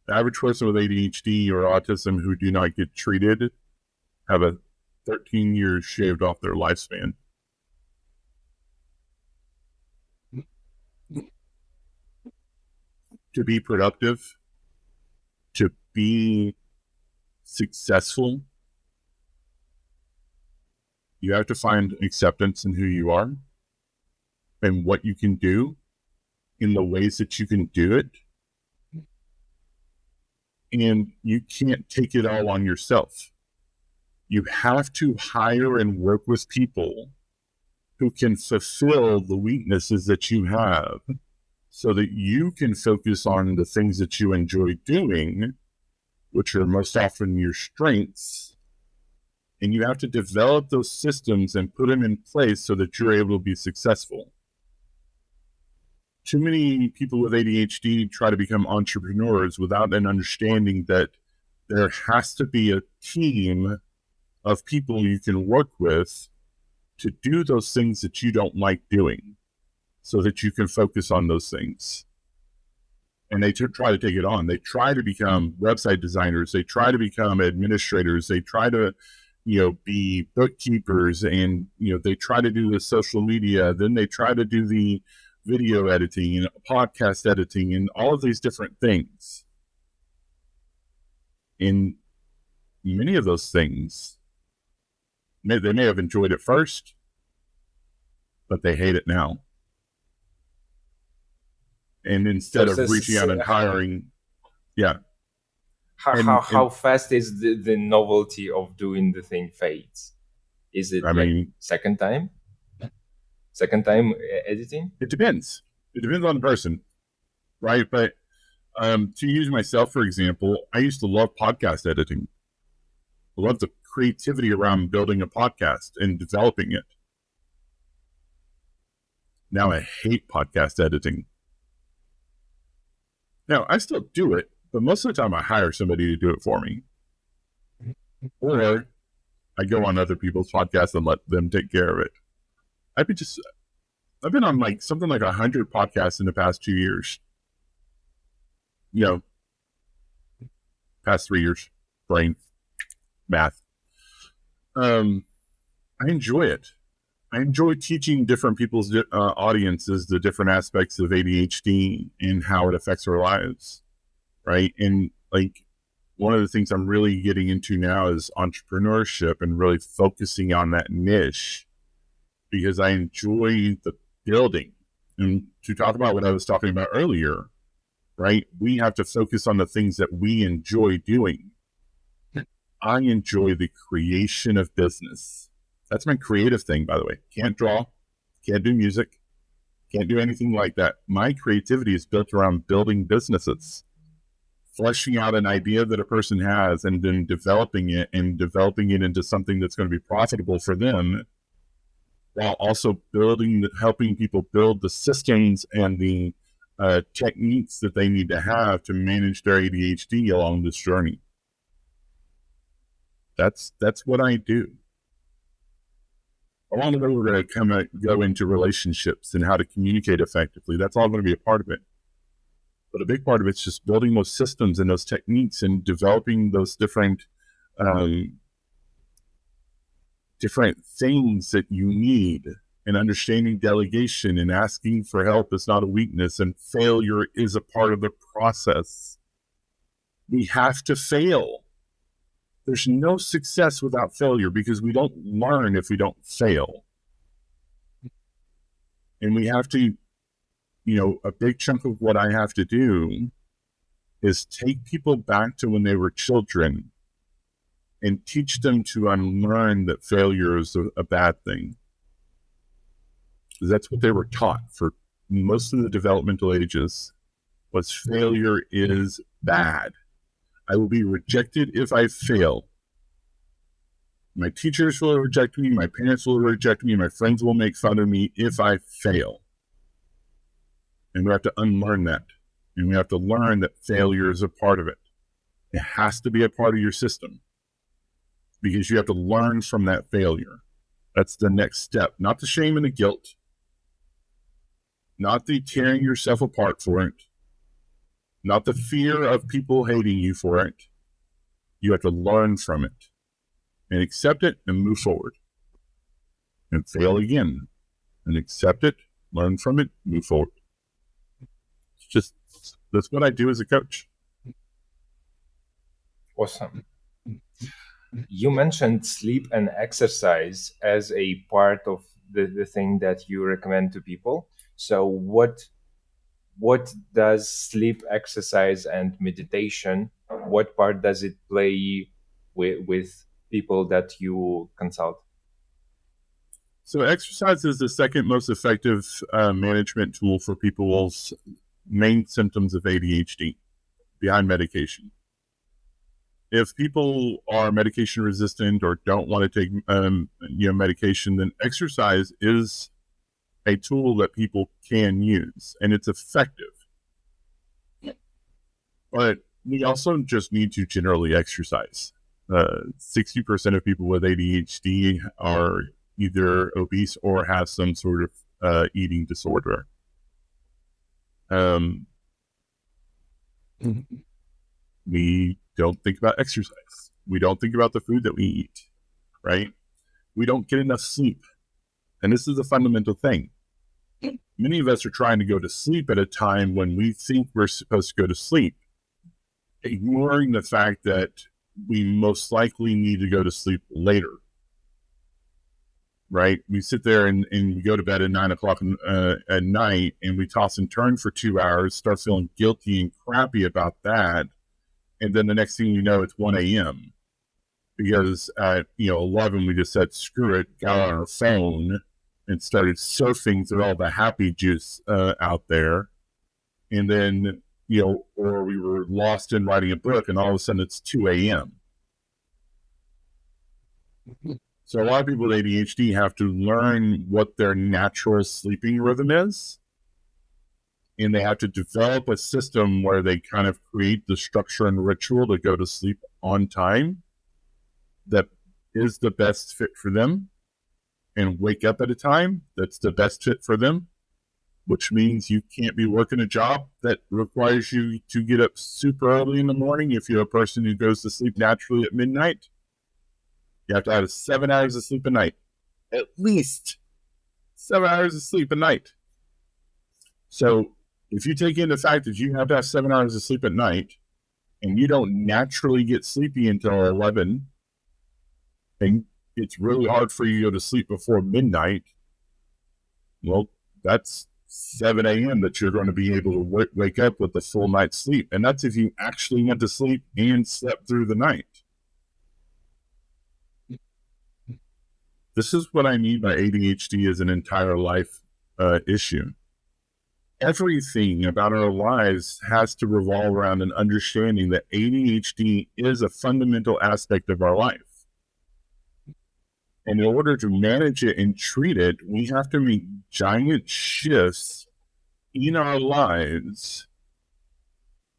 The average person with ADHD or autism who do not get treated have a 13 years shaved off their lifespan. To be productive, to be successful, you have to find acceptance in who you are and what you can do in the ways that you can do it. And you can't take it all on yourself. You have to hire and work with people who can fulfill the weaknesses that you have so that you can focus on the things that you enjoy doing, which are most often your strengths. And you have to develop those systems and put them in place so that you're able to be successful. Too many people with ADHD try to become entrepreneurs without an understanding that there has to be a team of people you can work with to do those things that you don't like doing so that you can focus on those things. And they try to take it on. They try to become website designers. They try to become administrators. They try to, be bookkeepers, and, they try to do the social media. Then they try to do the video editing and podcast editing and all of these different things. In many of those things, they may have enjoyed it first, but they hate it now. And instead of reaching out and hiring, How fast is the novelty of doing the thing fades? Is it second time editing? It depends. It depends on the person, right? But to use myself, for example, I used to love podcast editing. I love the creativity around building a podcast and developing it. Now I hate podcast editing. Now, I still do it, but most of the time I hire somebody to do it for me. Or I go on other people's podcasts and let them take care of it. I've been on something like 100 podcasts in the past 2 years. Past 3 years. Brain. Math. I enjoy it. I enjoy teaching different people's audiences the different aspects of ADHD and how it affects their lives, right? And one of the things I'm really getting into now is entrepreneurship and really focusing on that niche because I enjoy the building. And to talk about what I was talking about earlier, right? We have to focus on the things that we enjoy doing. I enjoy the creation of business. That's my creative thing, by the way. Can't draw, can't do music, can't do anything like that. My creativity is built around building businesses, fleshing out an idea that a person has and then developing it into something that's going to be profitable for them, while also helping people build the systems and the techniques that they need to have to manage their ADHD along this journey. That's what I do. Along the way, we're going to go into relationships and how to communicate effectively. That's all going to be a part of it. But a big part of it's just building those systems and those techniques and developing those different things that you need, and understanding delegation and asking for help is not a weakness, and failure is a part of the process. We have to fail. There's no success without failure because we don't learn if we don't fail. And we have to, a big chunk of what I have to do is take people back to when they were children and teach them to unlearn that failure is a bad thing. That's what they were taught for most of the developmental ages, was failure is bad. I will be rejected if I fail. My teachers will reject me, my parents will reject me, my friends will make fun of me if I fail. And we have to unlearn that. And we have to learn that failure is a part of it. It has to be a part of your system, because you have to learn from that failure. That's the next step. Not the shame and the guilt, not the tearing yourself apart for it, not the fear of people hating you for it. You have to learn from it and accept it and move forward, and fail again and accept it, learn from it, move forward. It's just, that's what I do as a coach. Awesome. You mentioned sleep and exercise as a part of the thing that you recommend to people. So what does sleep, exercise, and meditation, what part does it play with people that you consult? So exercise is the second most effective management tool for people's main symptoms of ADHD behind medication. If people are medication resistant or don't want to take medication, then exercise is a tool that people can use, and it's effective. But we also just need to generally exercise. 60% of people with ADHD are either obese or have some sort of eating disorder. We don't think about exercise. We don't think about the food that we eat, right? We don't get enough sleep. And this is a fundamental thing. Many of us are trying to go to sleep at a time when we think we're supposed to go to sleep, ignoring the fact that we most likely need to go to sleep later, right? We sit there and we go to bed at 9 o'clock at night, and we toss and turn for 2 hours, start feeling guilty and crappy about that. And then the next thing you know, it's 1 a.m. because at 11 we just said, screw it, got on our phone and started surfing through all the happy juice out there. And then, or we were lost in writing a book, and all of a sudden it's 2 a.m. So a lot of people with ADHD have to learn what their natural sleeping rhythm is. And they have to develop a system where they kind of create the structure and ritual to go to sleep on time that is the best fit for them, and wake up at a time that's the best fit for them, which means you can't be working a job that requires you to get up super early in the morning. If you're a person who goes to sleep naturally at midnight, you have to have 7 hours of sleep a night, at least 7 hours of sleep a night. So if you take in the fact that you have to have 7 hours of sleep at night, and you don't naturally get sleepy until 11, and it's really hard for you to go to sleep before midnight, well, that's 7 a.m. that you're going to be able to wake up with a full night's sleep. And that's if you actually went to sleep and slept through the night. This is what I mean by ADHD as an entire life issue. Everything about our lives has to revolve around an understanding that ADHD is a fundamental aspect of our life. And in order to manage it and treat it, we have to make giant shifts in our lives,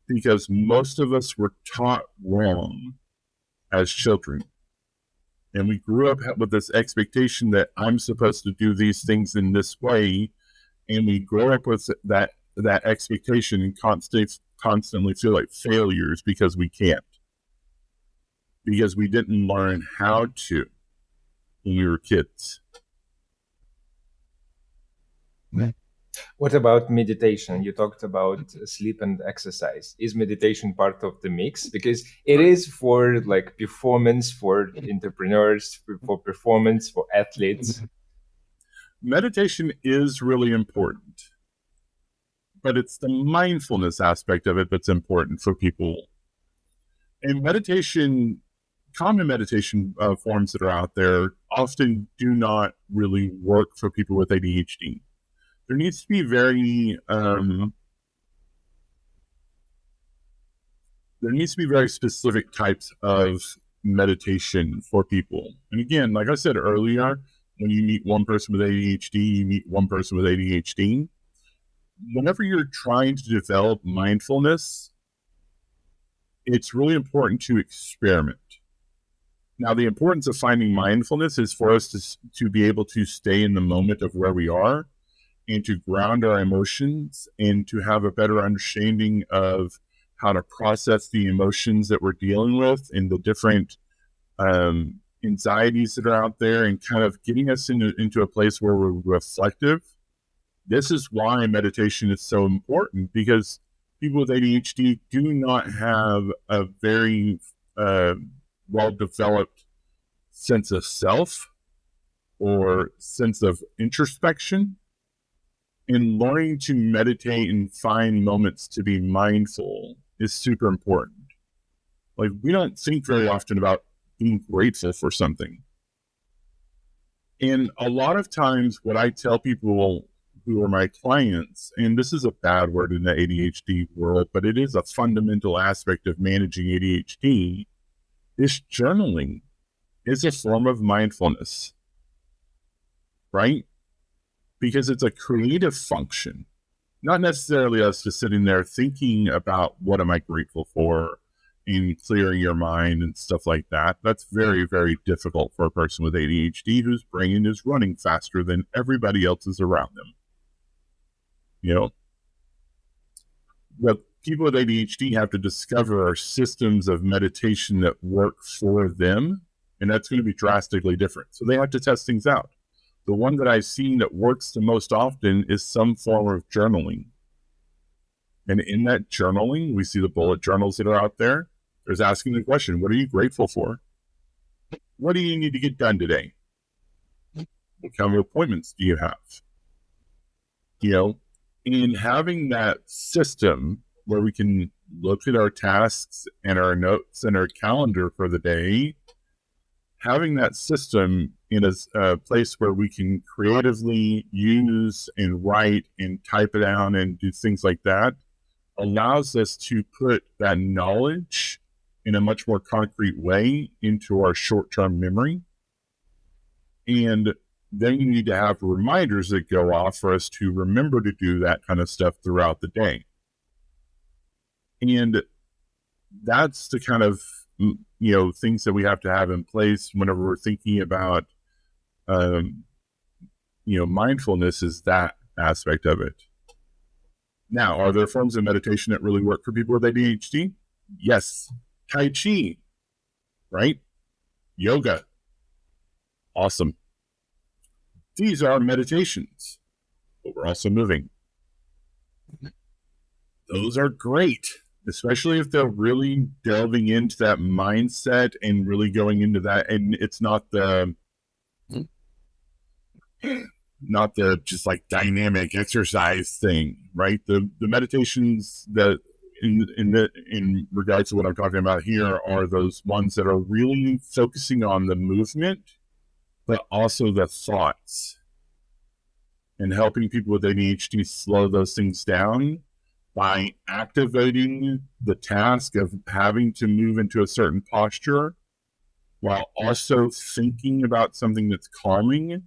because most of us were taught wrong as children. And we grew up with this expectation that I'm supposed to do these things in this way. And we grow up with that expectation and constantly feel like failures because we can't. Because we didn't learn how to when we were kids. What about meditation? You talked about sleep and exercise. Is meditation part of the mix? Because it is for like performance, for entrepreneurs, for performance, for athletes. meditation is really important, but it's the mindfulness aspect of it that's important for people. And meditation, common meditation forms that are out there often do not really work for people with ADHD. There needs to be very specific types of meditation for people. And again, like I said earlier, when you meet one person with ADHD, you meet one person with ADHD. Whenever you're trying to develop mindfulness, it's really important to experiment. Now, the importance of finding mindfulness is for us to be able to stay in the moment of where we are and to ground our emotions and to have a better understanding of how to process the emotions that we're dealing with and the different anxieties that are out there, and kind of getting us into a place where we're reflective. This is why meditation is so important, because people with ADHD do not have a very well-developed sense of self or sense of introspection. And learning to meditate and find moments to be mindful is super important. Like, we don't think very often about being grateful for something. And a lot of times what I tell people who are my clients, and this is a bad word in the ADHD world, but it is a fundamental aspect of managing ADHD, is journaling is a form of mindfulness, right? Because it's a creative function, not necessarily us just sitting there thinking about what am I grateful for and clearing your mind and stuff like that. That's very, very difficult for a person with ADHD whose brain is running faster than everybody else's around them. You know, what people with ADHD have to discover are systems of meditation that work for them, and that's going to be drastically different. So they have to test things out. The one that I've seen that works the most often is some form of journaling. And in that journaling, we see the bullet journals that are out there. There's asking the question, what are you grateful for? What do you need to get done today? What kind of appointments do you have? You know, and having that system where we can look at our tasks and our notes and our calendar for the day, having that system in a place where we can creatively use and write and type it down and do things like that allows us to put that knowledge in a much more concrete way into our short-term memory. And then you need to have reminders that go off for us to remember to do that kind of stuff throughout the day. And that's the kind of, you know, things that we have to have in place whenever we're thinking about, you know, mindfulness is that aspect of it. Now, are there forms of meditation that really work for people with ADHD? Yes. Tai Chi, right? Yoga. Awesome. These are meditations, but we're also moving. Those are great, especially if they're really delving into that mindset and really going into that. And it's not the just like dynamic exercise thing, right? The meditations that in regards to what I'm talking about here are those ones that are really focusing on the movement, but also the thoughts, and helping people with ADHD slow those things down by activating the task of having to move into a certain posture while also thinking about something that's calming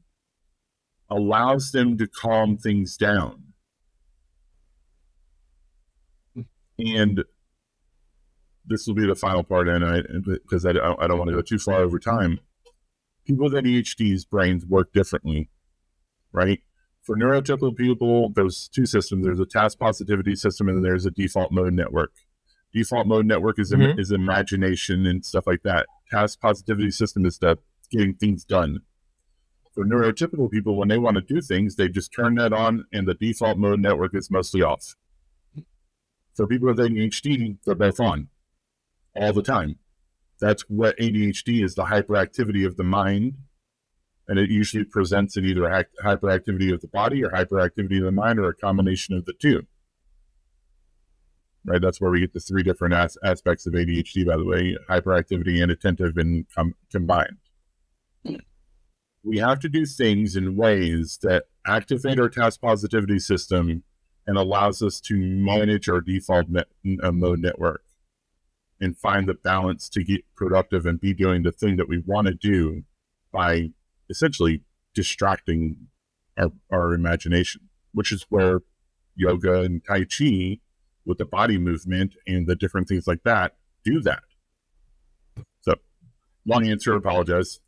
allows them to calm things down. And this will be the final part, and because I don't want to go too far over time. People with ADHD's brains work differently, right? For neurotypical people, there's two systems. There's a task positivity system, and then there's a default mode network. Default mode network is imagination and stuff like that. Task positivity system is getting things done. For neurotypical people, when they want to do things, they just turn that on, and the default mode network is mostly off. For people with ADHD, they're both on all the time. That's what ADHD is, the hyperactivity of the mind And it usually presents in either hyperactivity of the body or hyperactivity of the mind, or a combination of the two. Right? That's where we get the three different aspects of ADHD, by the way: hyperactivity, inattentive, and combined. We have to do things in ways that activate our task positivity system and allows us to manage our default mode network and find the balance to get productive and be doing the thing that we want to do by essentially distracting our imagination, which is where yoga and Tai Chi with the body movement and the different things like that do that. So, long answer, apologize.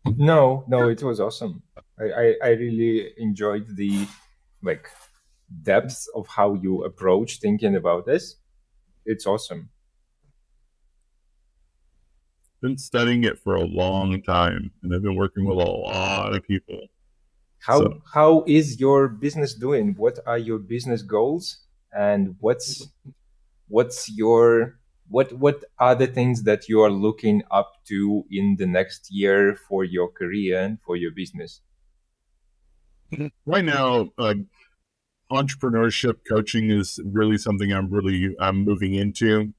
No, it was awesome. I really enjoyed the depth of how you approach thinking about this. It's awesome. Been studying it for a long time, and I've been working with a lot of people. How is your business doing? What are your business goals, and what are the things that you are looking up to in the next year for your career and for your business? Right now, entrepreneurship coaching is really something I'm moving into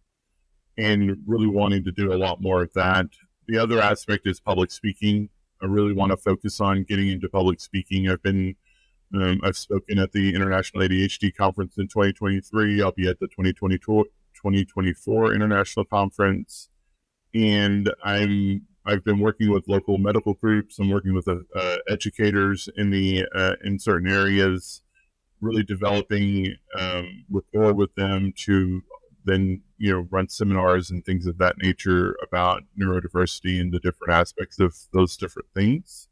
and really wanting to do a lot more of that. The other aspect is public speaking. I really want to focus on getting into public speaking. I've spoken at the International ADHD Conference in 2023. I'll be at the 2024 International Conference. And I've been working with local medical groups. I'm working with educators in certain areas, really developing rapport with them to then run seminars and things of that nature about neurodiversity and the different aspects of those different things.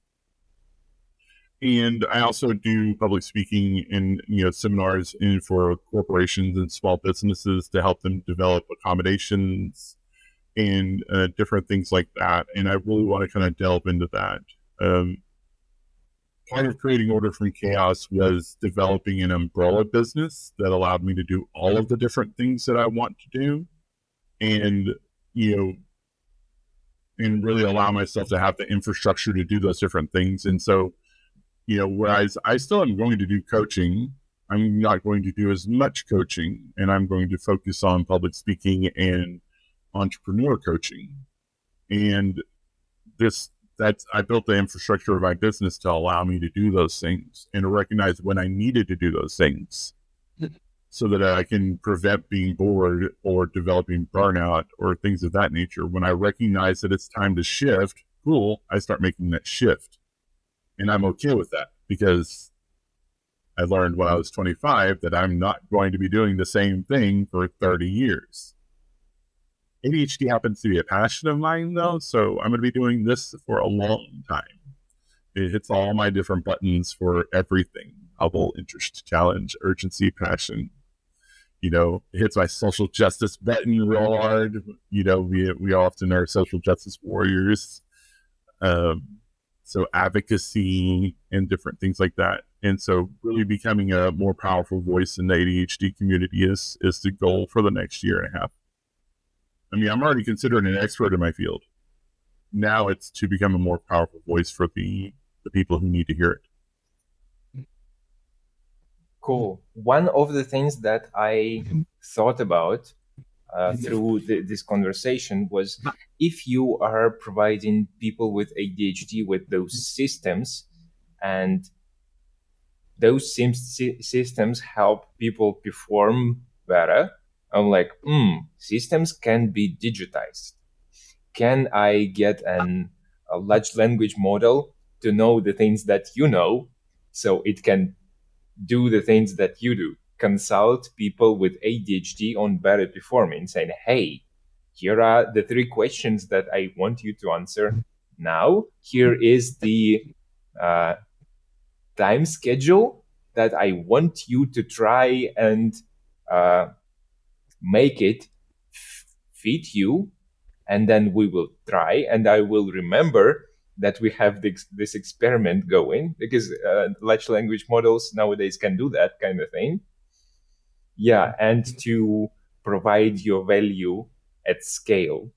And I also do public speaking and seminars for corporations and small businesses to help them develop accommodations and different things like that. And I really want to kind of delve into that. Part of creating Order from Chaos was developing an umbrella business that allowed me to do all of the different things that I want to do, and and really allow myself to have the infrastructure to do those different things. And so, whereas I still am going to do coaching, I'm not going to do as much coaching, and I'm going to focus on public speaking and entrepreneur coaching. And I built the infrastructure of my business to allow me to do those things and to recognize when I needed to do those things so that I can prevent being bored or developing burnout or things of that nature. When I recognize that it's time to shift, I start making that shift. And I'm okay with that because I learned when I was 25 that I'm not going to be doing the same thing for 30 years. ADHD happens to be a passion of mine, though, so I'm going to be doing this for a long time. It hits all my different buttons for everything: hubble, interest, challenge, urgency, passion. It hits my social justice button real hard. We often are social justice warriors. So advocacy and different things like that. And so really becoming a more powerful voice in the ADHD community is the goal for the next year and a half. I mean, I'm already considered an expert in my field. Now it's to become a more powerful voice for the people who need to hear it. Cool. One of the things that I thought about through this conversation was, if you are providing people with ADHD with those systems, and those systems help people perform better, I'm like, systems can be digitized. Can I get a large language model to know the things that you know, so it can do the things that you do? Consult people with ADHD on better performing, saying, hey, here are the 3 questions that I want you to answer now. Here is the time schedule that I want you to try and make it fit you, and then we will try, and I will remember that we have this experiment going, because large language models nowadays can do that kind of thing. Yeah, and to provide your value at scale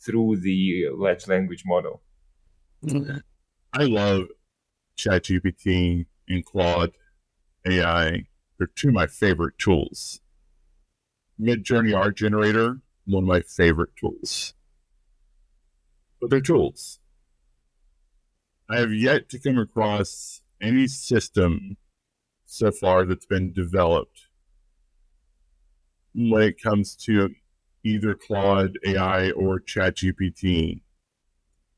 through the large language model. I love ChatGPT and Claude AI. They're two of my favorite tools. Mid-Journey Art Generator, one of my favorite tools. But they're tools. I have yet to come across any system so far that's been developed when it comes to either Claude AI or ChatGPT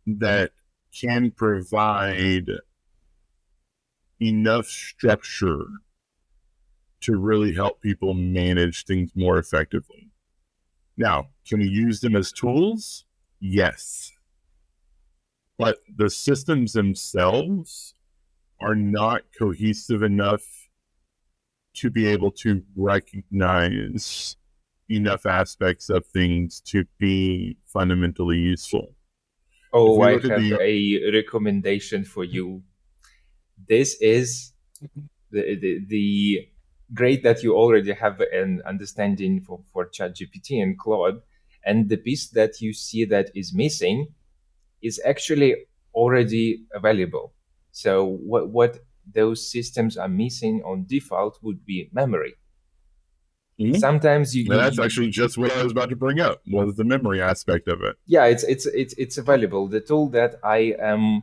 that can provide enough structure to really help people manage things more effectively. Now, can we use them as tools? Yes. But the systems themselves are not cohesive enough to be able to recognize enough aspects of things to be fundamentally useful. Oh, I have a recommendation for you. This is the great that you already have an understanding for ChatGPT and Claude, and the piece that you see that is missing is actually already available. So what those systems are missing on default would be memory. Mm-hmm. Sometimes that's actually just what I was about to bring up, was the memory aspect of it. Yeah, it's available. The tool that I am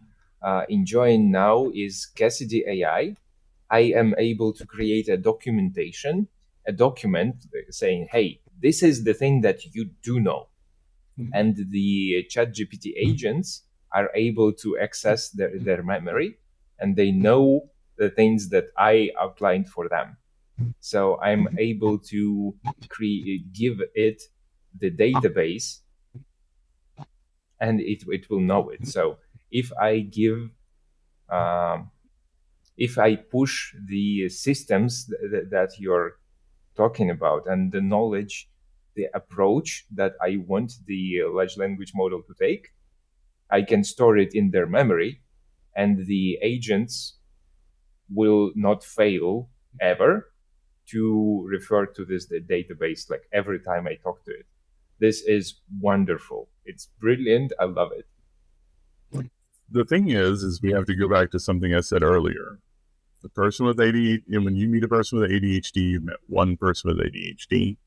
enjoying now is Cassidy AI. I am able to create a document saying, hey, this is the thing that you do know. Mm-hmm. And the ChatGPT agents are able to access their memory, and they know the things that I outlined for them. So I'm able to give it the database, and it will know it. So if I push the systems that you're talking about, and the knowledge, the approach that I want the large language model to take, I can store it in their memory, and the agents will not fail ever to refer to this database like every time I talk to it. This is wonderful. It's brilliant. I love it. The thing is we have to go back to something I said earlier. The person with ADHD, and when you meet a person with ADHD, you've met one person with ADHD.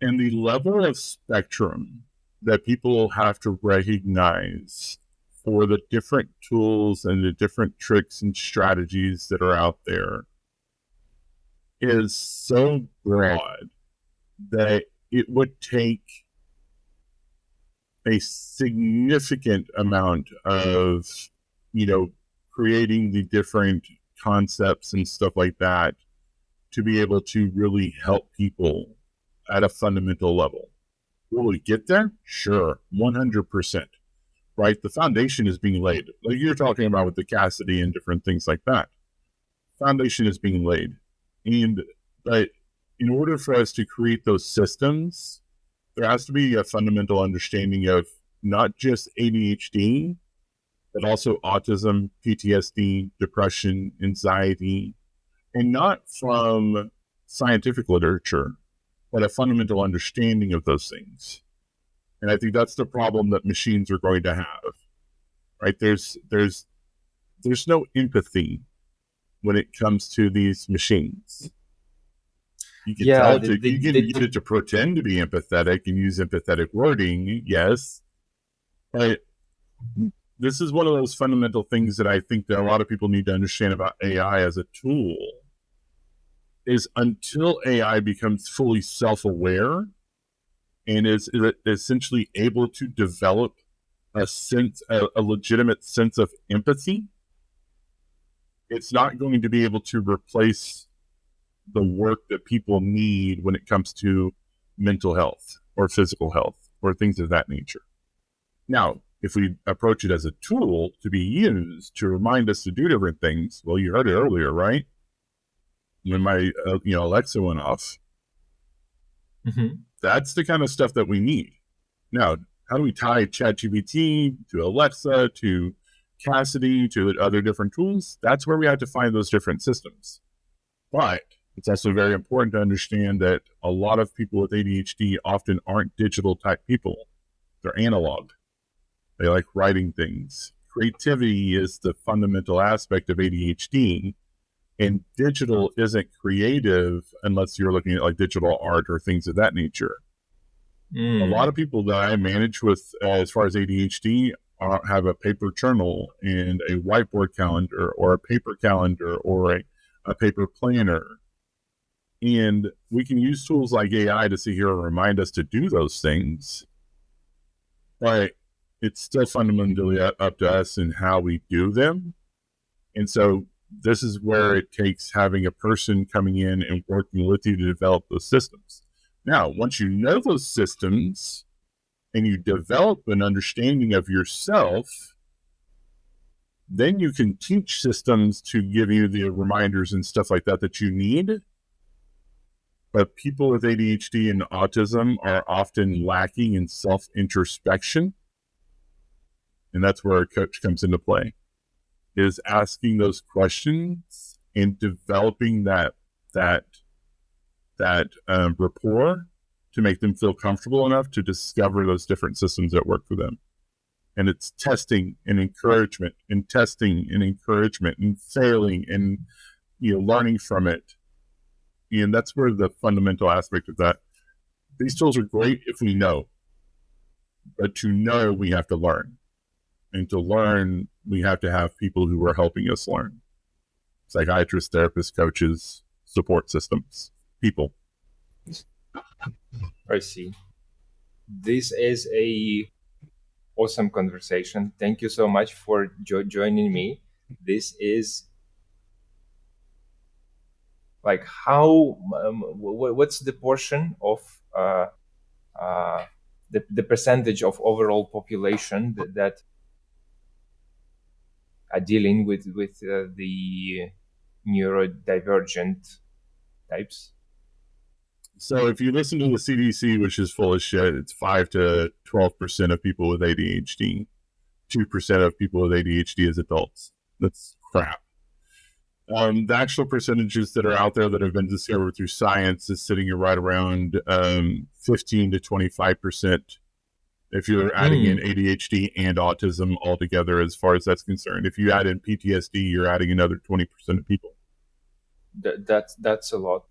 And the level of spectrum that people have to recognize for the different tools and the different tricks and strategies that are out there is so broad that it would take a significant amount of, creating the different concepts and stuff like that to be able to really help people at a fundamental level. Will we get there? Sure, 100%. Right? The foundation is being laid. Like you're talking about with the Cassidy and different things like that. Foundation is being laid. But in order for us to create those systems, there has to be a fundamental understanding of not just ADHD, but also autism, PTSD, depression, anxiety, and not from scientific literature, but a fundamental understanding of those things. And I think that's the problem that machines are going to have, right? There's no empathy when it comes to these machines. You can tell it you can get it to pretend to be empathetic and use empathetic wording, yes. But this is one of those fundamental things that I think that a lot of people need to understand about AI as a tool, is until AI becomes fully self-aware and is essentially able to develop a legitimate sense of empathy, it's not going to be able to replace the work that people need when it comes to mental health or physical health or things of that nature. Now, if we approach it as a tool to be used to remind us to do different things, well, you heard it earlier, right? When my Alexa went off, that's the kind of stuff that we need. Now, how do we tie ChatGPT to Alexa, to Cassidy, to other different tools? That's where we have to find those different systems. But it's also very important to understand that a lot of people with ADHD often aren't digital type people. They're analog. They like writing things, creativity is the fundamental aspect of ADHD, and digital isn't creative unless you're looking at like digital art or things of that nature. A lot of people that I manage with as far as ADHD have a paper journal and a whiteboard calendar or a paper calendar or a paper planner. And we can use tools like AI to sit here and remind us to do those things. But it's still fundamentally up to us in how we do them. And so this is where it takes having a person coming in and working with you to develop those systems. Now, once you know those systems and you develop an understanding of yourself, then you can teach systems to give you the reminders and stuff like that you need. But people with ADHD and autism are often lacking in self-introspection. And that's where a coach comes into play, is asking those questions and developing that rapport to make them feel comfortable enough to discover those different systems that work for them. And it's testing and encouragement and testing and encouragement and failing and, learning from it. And that's where the fundamental aspect of that. These tools are great if we know, but to know, we have to learn. And to learn, we have to have people who are helping us learn. Psychiatrists, therapists, coaches, support systems, people. I see. This is a awesome conversation. Thank you so much for joining me. This is like how, what's the portion of the percentage of overall population that are dealing with the neurodivergent types? So if you listen to the CDC, which is full of shit, it's 5 to 12% of people with ADHD. 2% of people with ADHD as adults. That's crap. The actual percentages that are out there that have been discovered through science is sitting right around 15 to 25% if you're adding in ADHD and autism altogether as far as that's concerned. If you add in PTSD, you're adding another 20% of people. That's a lot.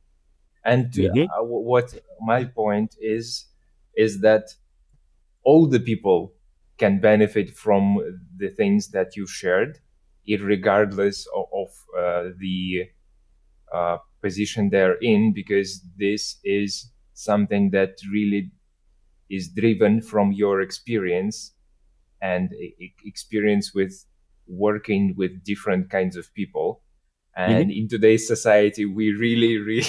And what my point is that all the people can benefit from the things that you shared, regardless of the position they're in, because this is something that really is driven from your experience and experience with working with different kinds of people. And in today's society, we really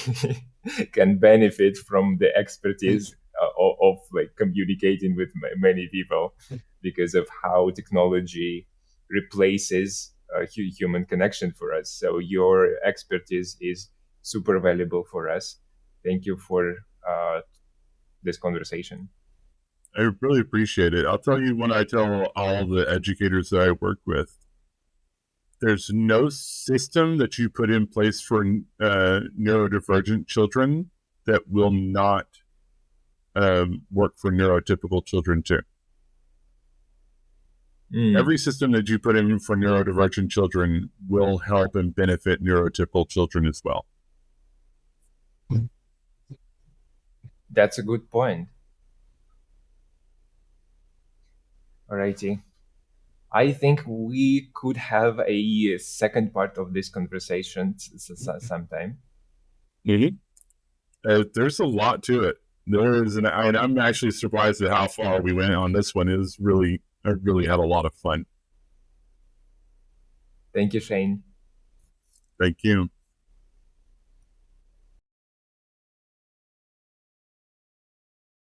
can benefit from the expertise of like communicating with many people because of how technology replaces human connection for us. So your expertise is super valuable for us. Thank you for this conversation. I really appreciate it. I'll tell you, when I tell all the educators that I work with, there's no system that you put in place for neurodivergent children that will not work for neurotypical children too. Every system that you put in for neurodivergent children will help and benefit neurotypical children as well. That's a good point. Alrighty. I think we could have a second part of this conversation sometime. There's a lot to it. I'm actually surprised at how far we went on this one. I really had a lot of fun. Thank you, Shane. Thank you.